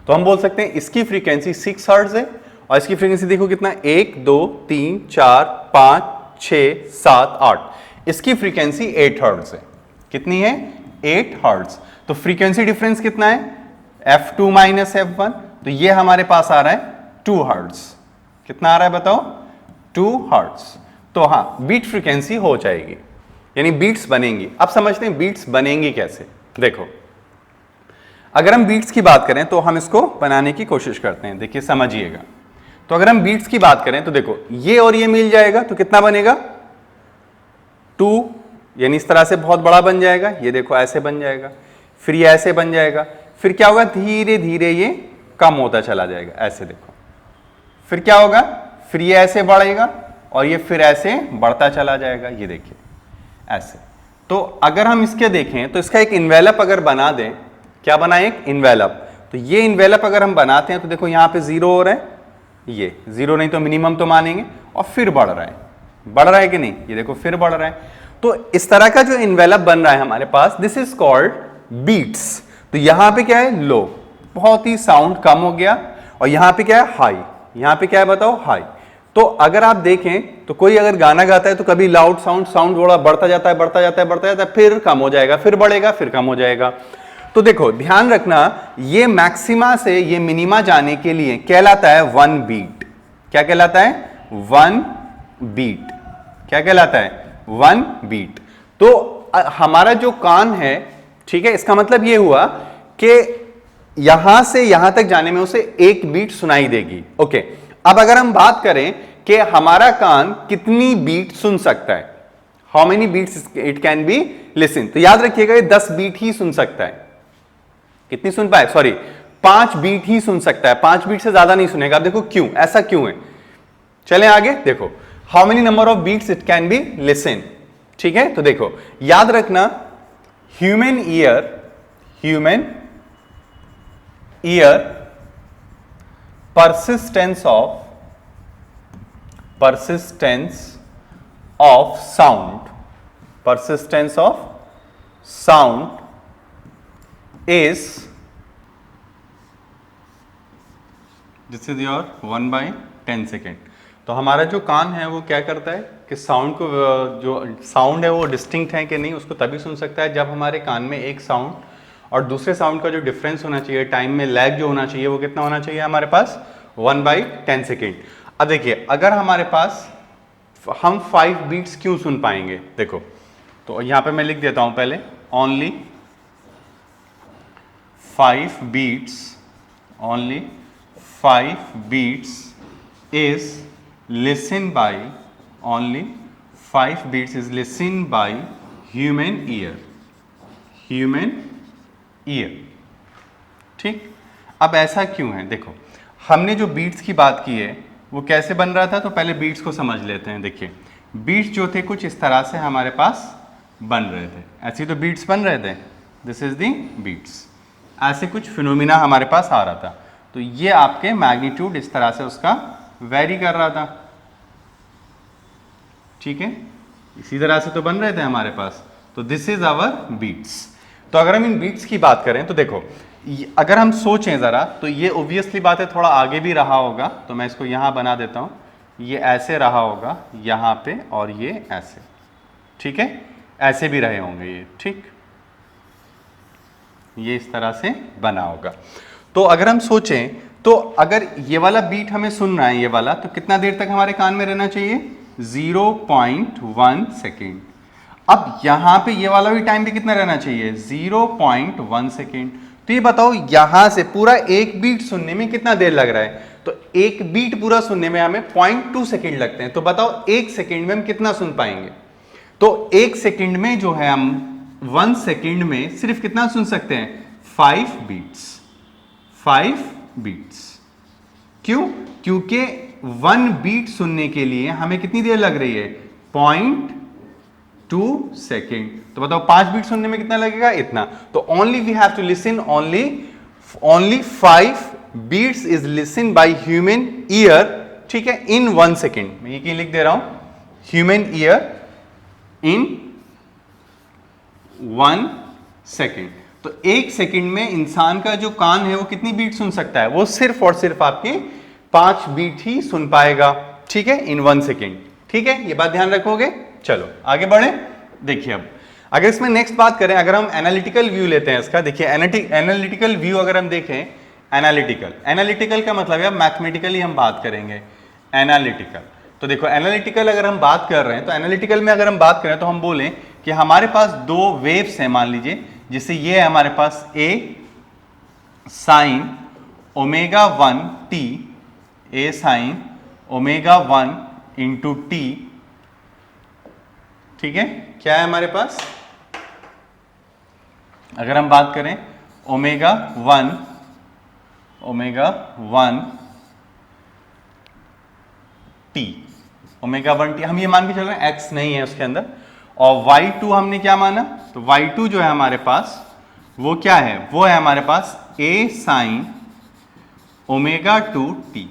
तो हम बोल सकते हैं इसकी फ्रीक्वेंसी 6 हर्ट्ज है। और इसकी फ्रीक्वेंसी देखो कितना, 1 2 3 4 5 6 7 8, इसकी फ्रीक्वेंसी 8 हर्ट्ज है। कितनी है? 8 हर्ट्ज। तो फ्रीक्वेंसी डिफरेंस कितना है? F2 माइनस F1, तो ये हमारे पास आ रहा है 2 हर्ट्ज। कितना आ रहा है बताओ? 2 हर्ट्ज। तो हाँ बीट फ्रीक्वेंसी हो जाएगी, यानी बीट्स बनेंगी। अब समझते हैं बीट्स बनेंगी कैसे। देखो अगर हम बीट्स की बात करें तो हम इसको बनाने की कोशिश करते हैं। देखिए समझिएगा, तो अगर हम बीट्स की बात करें तो देखो ये और ये मिल जाएगा तो कितना बनेगा? 2, यानी इस तरह से बहुत बड़ा बन जाएगा। ये देखो ऐसे बन जाएगा, फिर ये ऐसे बन जाएगा, फिर क्या होगा? धीरे धीरे ये कम होता चला जाएगा। ऐसे देखो, फिर क्या होगा? फिर ये ऐसे बढ़ेगा और ये फिर ऐसे बढ़ता चला जाएगा। ये देखिए ऐसे। तो अगर हम इसके देखें तो इसका एक इन्वेलप अगर बना दें, क्या बनाए? एक इन्वेलप। तो ये इन्वेलप अगर हम बनाते हैं तो देखो यहां पे 0 हो रहा है, ये 0 नहीं तो मिनिमम तो मानेंगे, और फिर बढ़ रहा है। बढ़ रहा है कि नहीं? ये देखो फिर बढ़ रहा है। तो इस तरह का जो इन्वेलप बन रहा है हमारे पास, दिस इज कॉल्ड बीट्स। तो यहां पे क्या है? लो, बहुत ही साउंड कम हो गया। और यहां पे क्या है? हाई। यहां पे क्या है बताओ? हाई। तो अगर आप देखें तो कोई अगर गाना गाता है तो कभी लाउड साउंड थोड़ा बढ़ता जाता है, बढ़ता जाता है, बढ़ता जाता है, फिर कम हो जाएगा, फिर बढ़ेगा, फिर कम हो जाएगा। तो देखो ध्यान रखना, ये मैक्सिमा से ये मिनिमा जाने के लिए कहलाता है 1 बीट। क्या कहलाता है? 1 बीट। क्या कहलाता है? 1 बीट। तो हमारा जो कान है, ठीक है, इसका मतलब ये हुआ कि यहां से यहां तक जाने में उसे 1 बीट सुनाई देगी। ओके, अब अगर हम बात करें कि हमारा कान कितनी बीट सुन सकता है, how many beats it can be listen, तो याद रखिएगा ये 10 बीट ही सुन सकता है। कितनी सुन पाए? सॉरी 5 बीट ही सुन सकता है, 5 बीट से ज्यादा नहीं सुनेगा। अब देखो क्यों, ऐसा क्यों है? चलें आगे। देखो how many number of beats it can be listen. ठीक है, तो देखो याद रखना, human ear persistence of sound is, this is your 1/10 second. तो हमारा जो कान है वो क्या करता है कि साउंड को, जो साउंड है वो डिस्टिंक्ट है कि नहीं उसको तभी सुन सकता है जब हमारे कान में एक साउंड और दूसरे साउंड का जो डिफरेंस होना चाहिए, टाइम में लैग जो होना चाहिए, वो कितना होना चाहिए हमारे पास? 1/10 सेकेंड। अब देखिए अगर हमारे पास हम 5 बीट्स क्यों सुन पाएंगे? देखो तो यहां पे मैं लिख देता हूं पहले, only 5 beats is listen by only 5 beats is listen by human ear, human ear. ठीक, अब ऐसा क्यों है? देखो, हमने जो बीट्स की बात की है वो कैसे बन रहा था, तो पहले बीट्स को समझ लेते हैं। देखिए, बीट्स जो थे कुछ इस तरह से हमारे पास बन रहे थे, ऐसे तो बीट्स बन रहे थे, दिस इज दी बीट्स, ऐसे कुछ फिनोमिना हमारे पास आ रहा था। तो ये आपके मैग्नीट्यूड इस तरह से उसका वेरी कर रहा था। ठीक है, इसी तरह से तो बन रहे थे हमारे पास, तो दिस इज आवर बीट्स। तो अगर हम इन बीट्स की बात करें तो देखो, अगर हम सोचें ज़रा, तो ये ओब्वियसली बात है थोड़ा आगे भी रहा होगा, तो मैं इसको यहाँ बना देता हूँ, ये ऐसे रहा होगा यहाँ पे और ये ऐसे, ठीक है, ऐसे भी रहे होंगे ये, ठीक, ये इस तरह से बना होगा। तो अगर हम सोचें तो अगर ये वाला बीट हमें सुन रहा है ये वाला, तो कितना देर तक हमारे कान में रहना चाहिए? 0.1 सेकेंड। अब यहाँ पे ये वाला भी टाइम भी कितना रहना चाहिए? 0.1 सेकेंड। तो ये बताओ यहां से पूरा एक बीट सुनने में कितना देर लग रहा है? तो एक बीट पूरा सुनने में हमें 0.2 सेकेंड लगते हैं। तो बताओ एक सेकेंड में हम कितना सुन पाएंगे? तो एक सेकेंड में जो है हम 1 सेकेंड में सिर्फ कितना सुन सकते हैं? 5 बीट्स, 5 बीट्स। क्यों? क्योंकि 1 बीट सुनने के लिए हमें कितनी देर लग रही है? 0.2 सेकेंड। तो बताओ 5 बीट सुनने में कितना लगेगा? इतना। तो only we have to listen only 5 beats is listen by human ear, ठीक है, इन 1 सेकेंड। मैं ये लिख दे रहा हूं, ह्यूमन ईयर इन 1 सेकेंड। तो एक सेकेंड में इंसान का जो कान है वो कितनी बीट सुन सकता है? वो सिर्फ और सिर्फ आपके 5 बीट ही सुन पाएगा, ठीक है, इन 1 सेकेंड। ठीक है, ये बात ध्यान रखोगे। चलो आगे बढ़े। देखिए, अब अगर इसमें नेक्स्ट बात करें, अगर हम एनालिटिकल व्यू लेते हैं इसका, देखिए एनालिटिकल व्यू अगर हम देखें, एनालिटिकल का मतलब है मैथमेटिकली हम बात करेंगे एनालिटिकल। तो देखो, एनालिटिकल अगर हम बात कर रहे हैं तो एनालिटिकल में अगर हम बात करें तो हम बोलें कि हमारे पास 2 वेव्स हैं, मान लीजिए, जैसे ये है हमारे पास A sine omega 1 t, A sine omega 1 into t, ठीक है। क्या है हमारे पास? अगर हम बात करें ओमेगा 1 t, ओमेगा 1 t, हम ये मान के चल रहे हैं x नहीं है उसके अंदर, और y2 हमने क्या माना? तो y2 जो है हमारे पास वो क्या है? वो है हमारे पास a sine omega 2 t,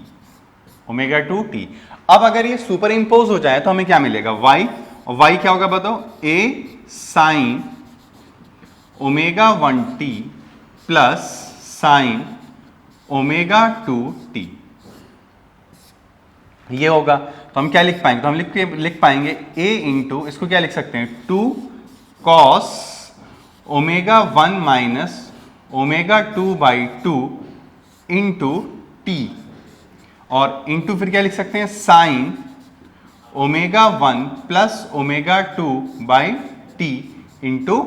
omega 2 t। अब अगर ये सुपर इंपोज हो जाए तो हमें क्या मिलेगा? y, और y क्या होगा बताओ? a sine omega 1 t plus sine omega 2 t, ये होगा। तो हम क्या लिख पाएंगे? तो हम लिख पाएंगे a इंटू, इसको क्या लिख सकते हैं? 2 cos omega 1 minus omega 2 by 2 into T, और इंटू फिर क्या लिख सकते हैं? Sine omega 1 plus omega 2 by T into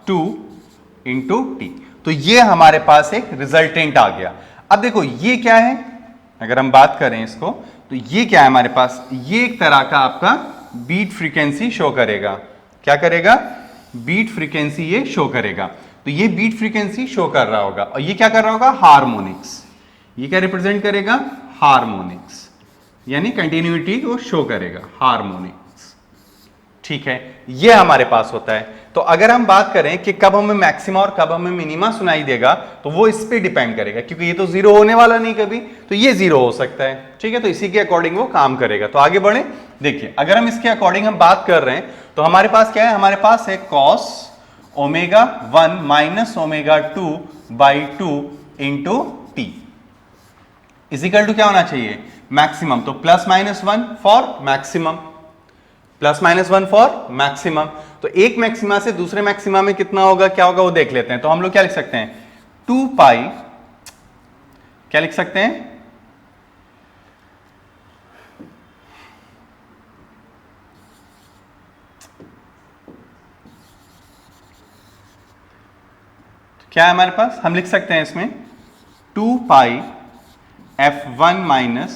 2 into T. तो ये हमारे पास एक रिजल्टेंट आ गया। अब देखो ये क्या है, अगर हम बात करें इसको, तो ये क्या है हमारे पास? ये एक तरह का आपका बीट फ्रीक्वेंसी शो करेगा। क्या करेगा? बीट फ्रीक्वेंसी ये शो करेगा। तो ये बीट फ्रीक्वेंसी शो कर रहा होगा, और ये क्या कर रहा होगा? हार्मोनिक्स। ये क्या रिप्रेजेंट करेगा? हार्मोनिक्स, यानी कंटिन्यूटी को शो करेगा, हार्मोनिक्स, ठीक है। ये हमारे पास होता है। तो अगर हम बात करें कि कब हमें मैक्सिमा और कब हमें मिनिमा सुनाई देगा, तो वो इस पे डिपेंड करेगा, क्योंकि ये तो जीरो होने वाला नहीं कभी, तो ये जीरो हो सकता है, ठीक है। तो इसी के अकॉर्डिंग वो काम करेगा। तो आगे बढ़े। देखिए, अगर हम इसके अकॉर्डिंग हम बात कर रहे हैं तो हमारे पास क्या है? हमारे पास है cos omega 1 minus omega 2 by 2 into T is equal to क्या होना चाहिए? मैक्सिमम। तो plus minus 1 for maximum, plus minus 1 for maximum. तो एक मैक्सिमा से दूसरे मैक्सिमा में कितना होगा, क्या होगा, वो देख लेते हैं। तो हम लोग क्या लिख सकते हैं? 2 पाई, क्या लिख सकते हैं? क्या है हमारे पास? हम लिख सकते हैं इसमें 2 pi f1 minus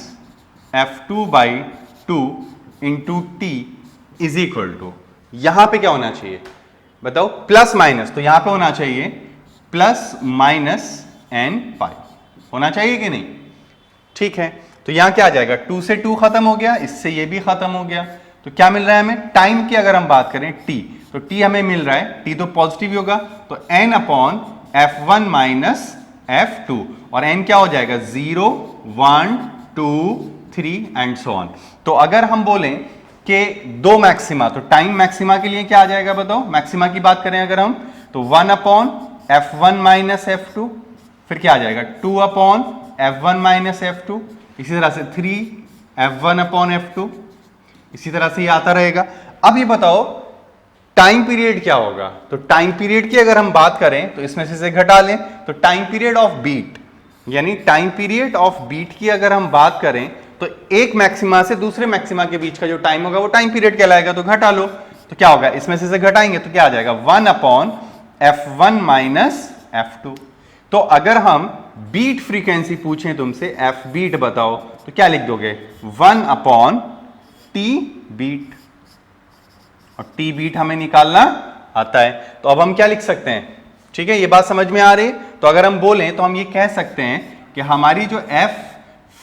F2 by 2 into T is equal to, यहां पे क्या होना चाहिए बताओ, प्लस माइनस, तो यहां पे होना चाहिए प्लस माइनस एन पाई, होना चाहिए कि नहीं? ठीक है, तो यहां क्या आ जाएगा, 2 से 2 खत्म हो गया, इससे ये भी खत्म हो गया, तो क्या मिल रहा है हमें? टाइम की अगर हम बात करें टी, तो टी हमें मिल रहा है, टी तो पॉजिटिव होगा, तो n upon F1 minus F2, और n क्या हो जाएगा 0 1 2 3 एंड सो ऑन। तो अगर हम बोलें कि दो मैक्सिमा, तो टाइम मैक्सिमा के लिए क्या आ जाएगा बताओ, मैक्सिमा की बात करें अगर हम, तो 1 अपॉन F1 माइनस F2, फिर क्या आ जाएगा 2 अपॉन F1 माइनस F2, इसी तरह से 3 F1 अपॉन F2, इसी तरह से ये आता रहेगा। अब ये बताओ टाइम पीरियड क्या होगा, तो टाइम पीरियड की अगर हम बात करें तो इसमें से घटा लें, तो टाइम पीरियड ऑफ बीट, यानी टाइम पीरियड ऑफ बीट की अगर हम बात करें तो एक मैक्सिमा से दूसरे मैक्सिमा के बीच का जो टाइम होगा वो टाइम पीरियड कहलाएगा, तो घटा लो, तो क्या होगा, इसमें से घटाएंगे तो क्या आ जाएगा 1 अपॉन F1 माइनस F2। तो अगर हम बीट फ्रीक्वेंसी पूछें तुमसे, F बीट बताओ, तो क्या लिख दोगे 1 अपॉन T बीट, और टी बीट हमें निकालना आता है, तो अब हम क्या लिख सकते हैं, ठीक है, ये बात समझ में आ रही? तो अगर हम बोलें तो हम ये कह सकते हैं कि हमारी जो एफ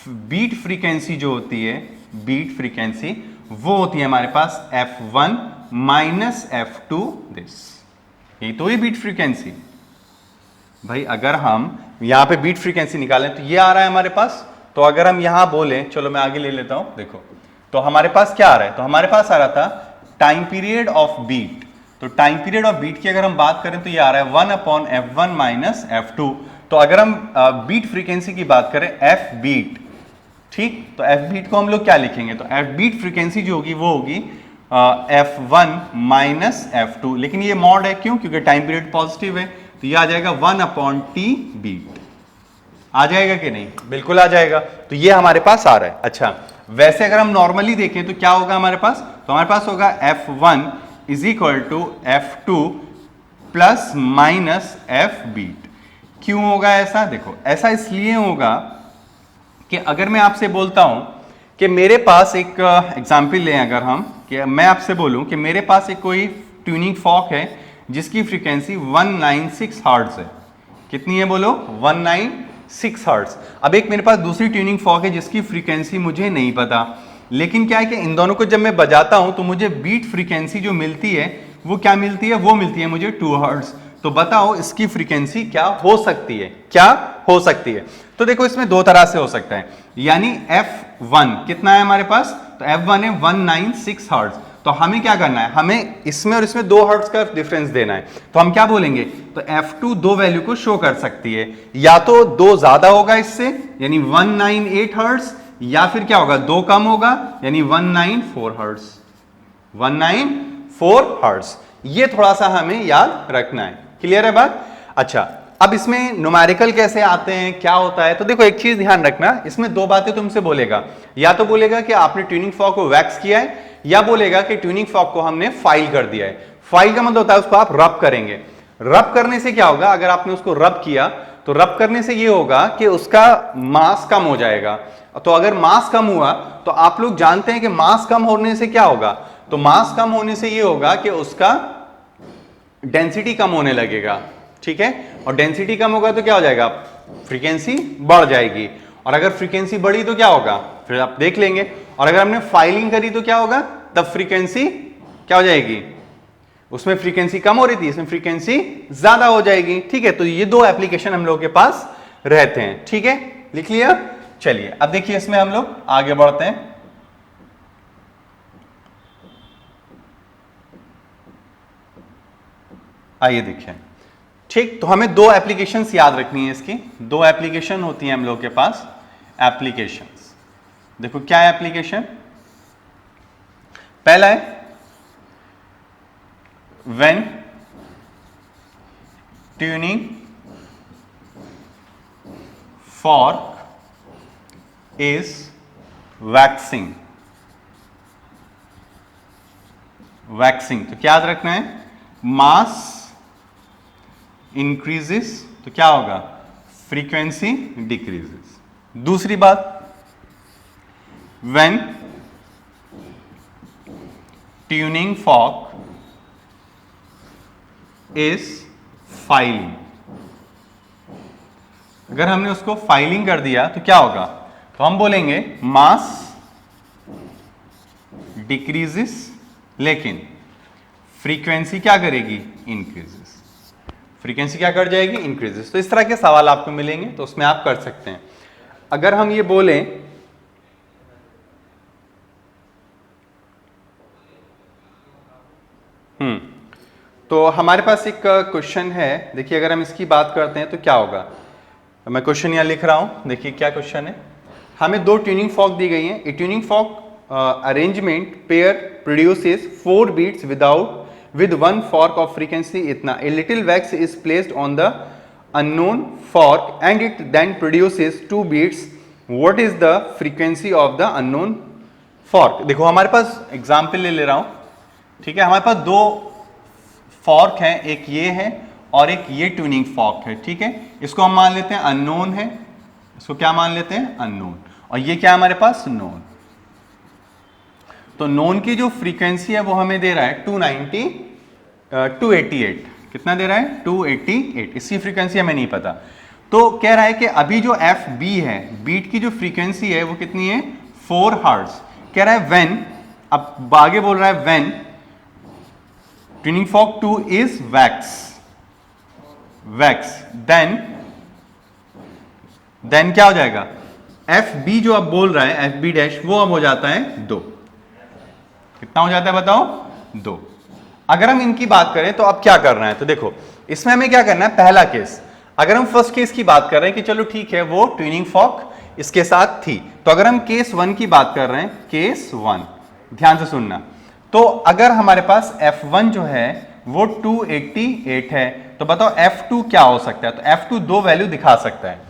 बीट फ्रीक्वेंसी जो होती है, बीट फ्रीक्वेंसी वो होती है हमारे पास F1 माइनस F2 दिस, यही तो ये बीट फ्रीक्वेंसी भाई। अगर हम यहां पे बीट फ्रीक्वेंसी निकालें तो ये आ रहा है हमारे पास, तो अगर हम यहां बोलें, चलो मैं आगे ले लेता हूं, देखो तो हमारे पास क्या आ रहा है, तो हमारे पास आ रहा था टाइम पीरियड ऑफ बीट, तो टाइम पीरियड ऑफ बीट की अगर हम बात करें तो ये आ रहा है 1 अपॉन F1 माइनस F2। तो अगर हम बीट फ्रीक्वेंसी की बात करें F बीट, ठीक, तो F बीट को हम लोग क्या लिखेंगे, तो F बीट फ्रीक्वेंसी जो होगी वो होगी F1 माइनस F2, लेकिन ये मॉड है, क्यों? क्योंकि टाइम पीरियड पॉजिटिव है, तो ये आ जाएगा 1 अपॉन T बीट, आ जाएगा कि नहीं? बिल्कुल आ जाएगा, तो ये हमारे पास आ रहा है। अच्छा, वैसे अगर हम नॉर्मली देखें तो क्या होगा हमारे पास, तो हमारे पास होगा F1 is equal to F2 plus minus F beat. क्यों होगा ऐसा? देखो ऐसा इसलिए होगा कि अगर मैं आपसे बोलता हूं कि मेरे पास एक एग्जाम्पल लें, अगर हम, कि मैं आपसे बोलूं कि मेरे पास एक कोई ट्यूनिंग फॉक है जिसकी फ्रीक्वेंसी 196 हर्ट्ज है, कितनी है बोलो, 196 हर्ट्ज। अब एक मेरे पास दूसरी ट्यूनिंग फॉक है जिसकी फ्रीक्वेंसी मुझे नहीं पता, लेकिन क्या है कि इन दोनों को जब मैं बजाता हूं तो मुझे बीट फ्रीक्वेंसी जो मिलती है वो क्या मिलती है, वो मिलती है मुझे 2 हर्ट्ज। तो बताओ इसकी फ्रीक्वेंसी क्या हो सकती है, क्या हो सकती है? तो देखो इसमें दो तरह से हो सकता है, यानी F1 कितना है हमारे पास, तो F1 है 196 हर्ट्ज, तो हमें क्या करना है, हमें इसमें और इसमें 2 हर्ट्ज का डिफरेंस देना है, तो हम क्या बोलेंगे, तो F2 दो वैल्यू को शो कर सकती है, या तो 2 ज्यादा होगा इससे यानी 198 हर्ट्ज, या फिर क्या होगा 2 कम होगा यानी 194 हर्ट्ज, 194 हर्ट्ज। ये थोड़ा सा हमें याद रखना है, क्लियर है बात? अच्छा, अब इसमें न्यूमेरिकल कैसे आते हैं, क्या होता है, तो देखो एक चीज ध्यान रखना, इसमें दो बातें तुमसे बोलेगा, या तो बोलेगा कि आपने ट्यूनिंग फॉक को वैक्स किया है, या बोलेगा कि ट्यूनिंग फॉक को हमने फाइल कर दिया है। फाइल का मतलब होता है उसको आप रब करेंगे। रब करने से क्या होगा, अगर आपने उसको रब किया तो रब करने से ये होगा कि उसका मास कम हो जाएगा। तो अगर मास कम हुआ तो आप लोग जानते हैं कि मास कम होने से क्या होगा, तो मास कम होने से ये होगा कि उसका डेंसिटी कम होने लगेगा, ठीक है, और डेंसिटी कम होगा तो क्या हो जाएगा, फ्रीक्वेंसी बढ़ जाएगी, और अगर फ्रीक्वेंसी बढ़ी तो क्या होगा, फिर आप देख लेंगे, और अगर हमने फाइलिंग करी तो क्या होगा, तब फ्रीक्वेंसी क्या हो जाएगी, उसमें फ्रीक्वेंसी कम हो रही थी, इसमें फ्रीक्वेंसी ज्यादा हो जाएगी, ठीक है। तो ये दो एप्लीकेशन हम लोग के पास रहते हैं, ठीक है, लिख लिया। चलिए अब देखिए इसमें हम लोग आगे बढ़ते हैं। आइए देखिए, ठीक, तो हमें दो एप्लीकेशंस याद रखनी है, इसकी दो एप्लीकेशन होती हैं हम लोग के पास। एप्लीकेशंस देखो क्या है एप्लीकेशन, पहला है when tuning fork is waxing. Waxing तो क्या याद रखना है, मास इंक्रीजेस तो क्या होगा, फ्रीक्वेंसी डिक्रीजेस। दूसरी बात, when tuning fork is filing. अगर हमने उसको फाइलिंग कर दिया तो क्या होगा, तो हम बोलेंगे मास डिक्रीजेस, लेकिन फ्रीक्वेंसी क्या करेगी, इंक्रीजेस। फ्रीक्वेंसी क्या कर जाएगी, इंक्रीजेस। तो इस तरह के सवाल आपको मिलेंगे, तो उसमें आप कर सकते हैं। अगर हम ये बोलें तो हमारे पास एक क्वेश्चन है, देखिए अगर हम इसकी बात करते हैं तो क्या होगा। मैं क्वेश्चन यहां लिख रहा हूं, देखिए क्या क्वेश्चन है। हमें दो ट्यूनिंग फॉर्क दी गई हैं। A tuning fork arrangement pair produces 4 beats with one fork of frequency इतना। A little wax is placed on the unknown fork and it then produces 2 beats. What is the frequency of the unknown fork? देखो हमारे पास एग्जाम्पल ले रहा हूं, ठीक है। हमारे पास दो फॉर्क हैं, एक ये है और एक ये ट्यूनिंग फॉर्क है, ठीक है। इसको हम मान लेते हैं अननोन है, इसको क्या मान लेते हैं, अननोन। और ये क्या हमारे पास, नोन। तो नोन की जो फ्रीक्वेंसी है वो हमें दे रहा है 288। कितना दे रहा है, 288। इसकी फ्रीक्वेंसी हमें नहीं पता। तो कह रहा है कि अभी जो एफ बी है, बीट की जो फ्रीक्वेंसी है वो कितनी है, 4 हर्ट्ज। कह रहा है व्हेन, अब आगे बोल रहा है when tuning fork 2 is wax then क्या हो जाएगा, एफ बी जो अब बोल रहा है, एफ बी डैश, वो अब हो जाता है 2। कितना हो जाता है बताओ, 2। अगर हम इनकी बात करें तो अब क्या करना है, तो देखो इसमें हमें क्या करना है, पहला केस। अगर हम फर्स्ट केस की बात कर रहे हैं कि चलो ठीक है वो ट्यूनिंग फॉर्क इसके साथ थी, तो अगर हम केस 1 की बात कर रहे हैं, केस 1 ध्यान से सुनना। तो अगर हमारे पास F1 जो है वो 288 है, तो बताओ F2 क्या हो सकता है। तो F2 दो वैल्यू दिखा सकता है,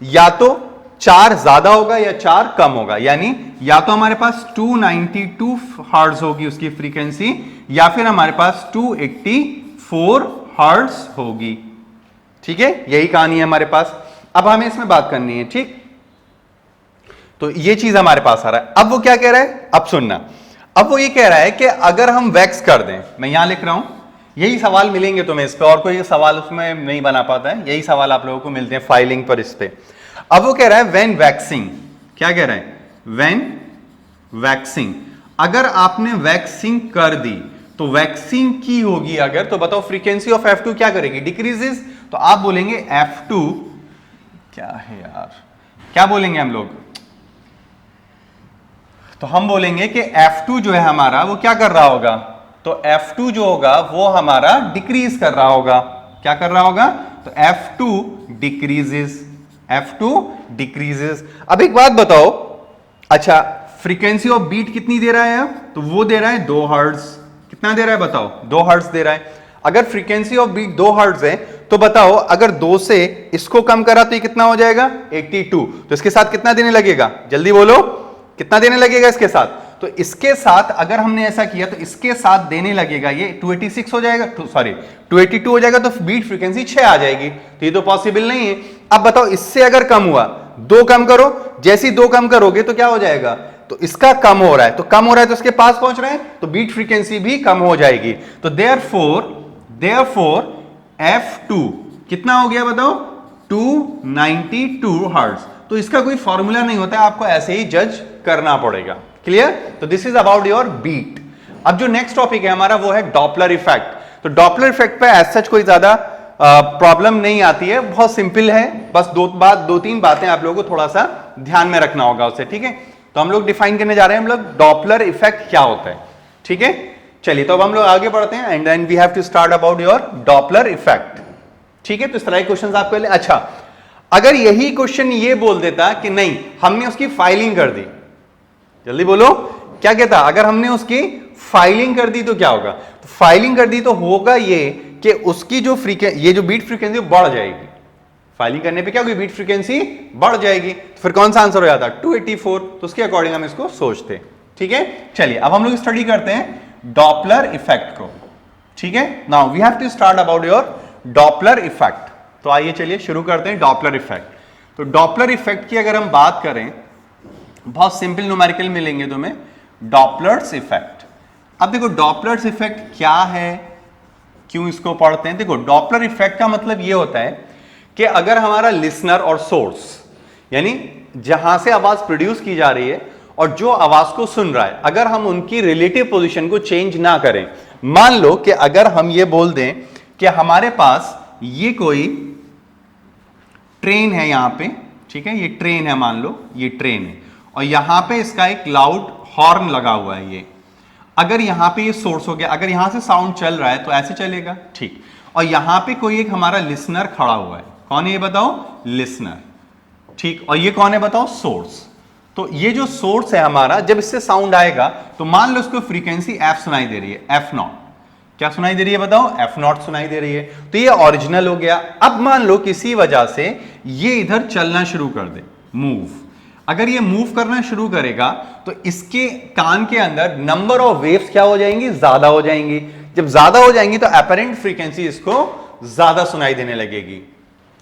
या तो 4 ज्यादा होगा या 4 कम होगा, यानी या तो हमारे पास 292 हर्ट्ज होगी उसकी फ्रीक्वेंसी, या फिर हमारे पास 284 हर्ट्ज होगी, ठीक है। यही कहानी है हमारे पास। अब हमें इसमें बात करनी है, ठीक। तो ये चीज हमारे पास आ रहा है। अब वो क्या कह रहा है, अब सुनना। अब वो ये कह रहा है कि अगर हम वैक्स कर दें, मैं यहां लिख रहा हूं, यही सवाल मिलेंगे तुम्हें इस पे, और कोई सवाल उसमें नहीं बना पाता है, यही सवाल आप लोगों को मिलते हैं फाइलिंग पर इस पे। अब वो कह रहा है व्हेन वैक्सिंग, क्या कह रहा है, व्हेन वैक्सिंग, अगर आपने वैक्सिंग कर दी तो वैक्सिंग की होगी अगर, तो बताओ फ्रीक्वेंसी ऑफ F2 क्या करेगी, डिक्रीजेस। तो आप बोलेंगे F2 क्या है यार, क्या बोलेंगे हम लोग, तो हम बोलेंगे कि F2 जो है हमारा वो क्या कर रहा होगा, तो F2 जो होगा वो हमारा डिक्रीज कर रहा होगा। क्या कर रहा होगा, तो F2 डिक्रीजेस, F2 डिक्रीजेस। अब एक बात बताओ, अच्छा फ्रीक्वेंसी ऑफ बीट कितनी दे रहा है अब, तो वो दे रहा है 2 हर्ट्ज। कितना दे रहा है बताओ, 2 हर्ट्ज दे रहा है। अगर फ्रीक्वेंसी ऑफ बीट 2 हर्ट्ज है तो बताओ अगर 2 से इसको कम करा तो ये कितना हो जाएगा, 82। तो इसके साथ कितना देने लगेगा, जल्दी बोलो कितना देने लगेगा इसके साथ। तो इसके साथ अगर हमने ऐसा किया तो इसके साथ देने लगेगा ये 286 हो जाएगा, सॉरी 282 हो जाएगा, तो बीट फ्रीक्वेंसी 6 आ जाएगी। तो ये तो पॉसिबल नहीं है। अब बताओ इससे अगर कम हुआ, 2 कम करो, जैसे ही 2 कम करोगे तो क्या हो जाएगा, तो इसका कम हो रहा है, तो कम हो रहा है तो इसके पास पहुंच रहे हैं, तो बीट फ्रीक्वेंसी भी कम हो जाएगी। तो देयरफॉर F2 कितना हो गया बताओ, 292 हर्ट्ज। तो इसका कोई फॉर्मूला नहीं होता है, आपको ऐसे ही जज करना पड़ेगा। क्लियर। तो this is about your beat. अब जो नेक्स्ट टॉपिक है हमारा वो है डॉपलर इफेक्ट। तो डॉपलर इफेक्ट पे एज सच कोई ज्यादा प्रॉब्लम नहीं आती है, बहुत सिंपल है। बस दो तीन बातें आप लोगों को थोड़ा सा ध्यान में रखना होगा उससे, ठीक है। तो हम लोग डिफाइन करने जा रहे हैं, हम लोग डॉपलर इफेक्ट क्या होता है, ठीक है। चलिए तो अब हम लोग आगे बढ़ते हैं, and then we have to start about your Doppler effect, ठीक है। तो इस तरह के क्वेश्चन आपको ले। अच्छा, अगर यही क्वेश्चन ये बोल देता कि नहीं हमने उसकी फाइलिंग कर दी, जल्दी बोलो क्या कहता, अगर हमने उसकी फाइलिंग कर दी तो क्या होगा। तो फाइलिंग कर दी तो होगा ये कि उसकी जो ये जो बीट फ्रीक्वेंसी बढ़ जाएगी। फाइलिंग करने पे क्या होगी, बीट फ्रीक्वेंसी बढ़ जाएगी। तो फिर कौन सा आंसर हो जाता, 284। तो उसके अकॉर्डिंग हम इसको सोचते, ठीक है। चलिए अब हम लोग स्टडी करते हैं डॉपलर इफेक्ट को, ठीक है। Now we have to start about your Doppler effect. तो आइए चलिए शुरू करते हैं डॉपलर इफेक्ट। तो डॉपलर इफेक्ट की अगर हम बात करें बहुत सिंपल न्यूमेरिकल मिलेंगे तुम्हें, डॉपलर्स इफेक्ट। अब देखो डॉपलर्स इफेक्ट क्या है, क्यों इसको पढ़ते हैं। देखो डॉपलर इफेक्ट का मतलब ये होता है कि अगर हमारा लिसनर और सोर्स, यानी जहां से आवाज प्रोड्यूस की जा रही है और जो आवाज को सुन रहा है, अगर हम उनकी रिलेटिव पोजीशन को चेंज ना करें, मान लो कि अगर हम ये बोल दें कि हमारे पास ये कोई ट्रेन है यहां पे, ठीक है, ये ट्रेन है, मान लो ये ट्रेन है और यहां पे इसका एक लाउड हॉर्न लगा हुआ है। ये अगर यहां पे ये सोर्स हो गया, अगर यहां से साउंड चल रहा है तो ऐसे चलेगा, ठीक। और यहां पे कोई एक हमारा लिसनर खड़ा हुआ है, कौन है ये बताओ, लिसनर, ठीक। और ये कौन है बताओ, सोर्स। तो ये जो सोर्स है हमारा, जब इससे साउंड आएगा तो मान लो इसको फ्रीक्वेंसी एफ सुनाई दे रही है, एफ नॉट। क्या सुनाई दे रही है बताओ, एफ नॉट सुनाई दे रही है, तो ये ओरिजिनल हो गया। अब मान लो किसी वजह से ये इधर चलना शुरू कर दे, मूव। अगर ये मूव करना शुरू करेगा तो इसके कान के अंदर नंबर ऑफ वेव्स क्या हो जाएंगी, ज्यादा हो जाएंगी। जब ज्यादा हो जाएंगी तो अपरेंट फ्रीक्वेंसी इसको ज्यादा सुनाई देने लगेगी।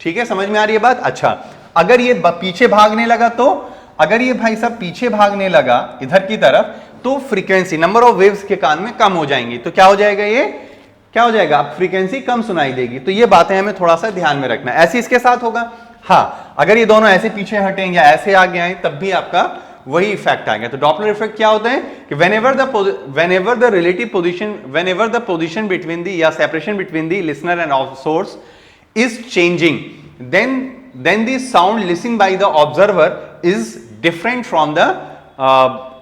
ठीक है, समझ में आ रही है बात। अच्छा, अगर ये पीछे भागने लगा, तो अगर ये भाई साहब पीछे भागने लगा इधर की तरफ, तो फ्रीक्वेंसी, नंबर ऑफ वेव्स के कान में कम हो जाएंगी। तो क्या हो जाएगा, ये क्या हो जाएगा, अब फ्रीक्वेंसी कम सुनाई देगी। तो ये बातें हमें थोड़ा सा ध्यान में रखना है। ऐसे इसके साथ होगा। हाँ, अगर ये दोनों ऐसे पीछे हटें या ऐसे आगे आए तब भी आपका वही इफेक्ट आ गया। तो डॉपलर इफेक्ट क्या होता है कि whenever the relative position, whenever the position between the या separation between the listener and source is changing, then the sound listened by the observer is different from the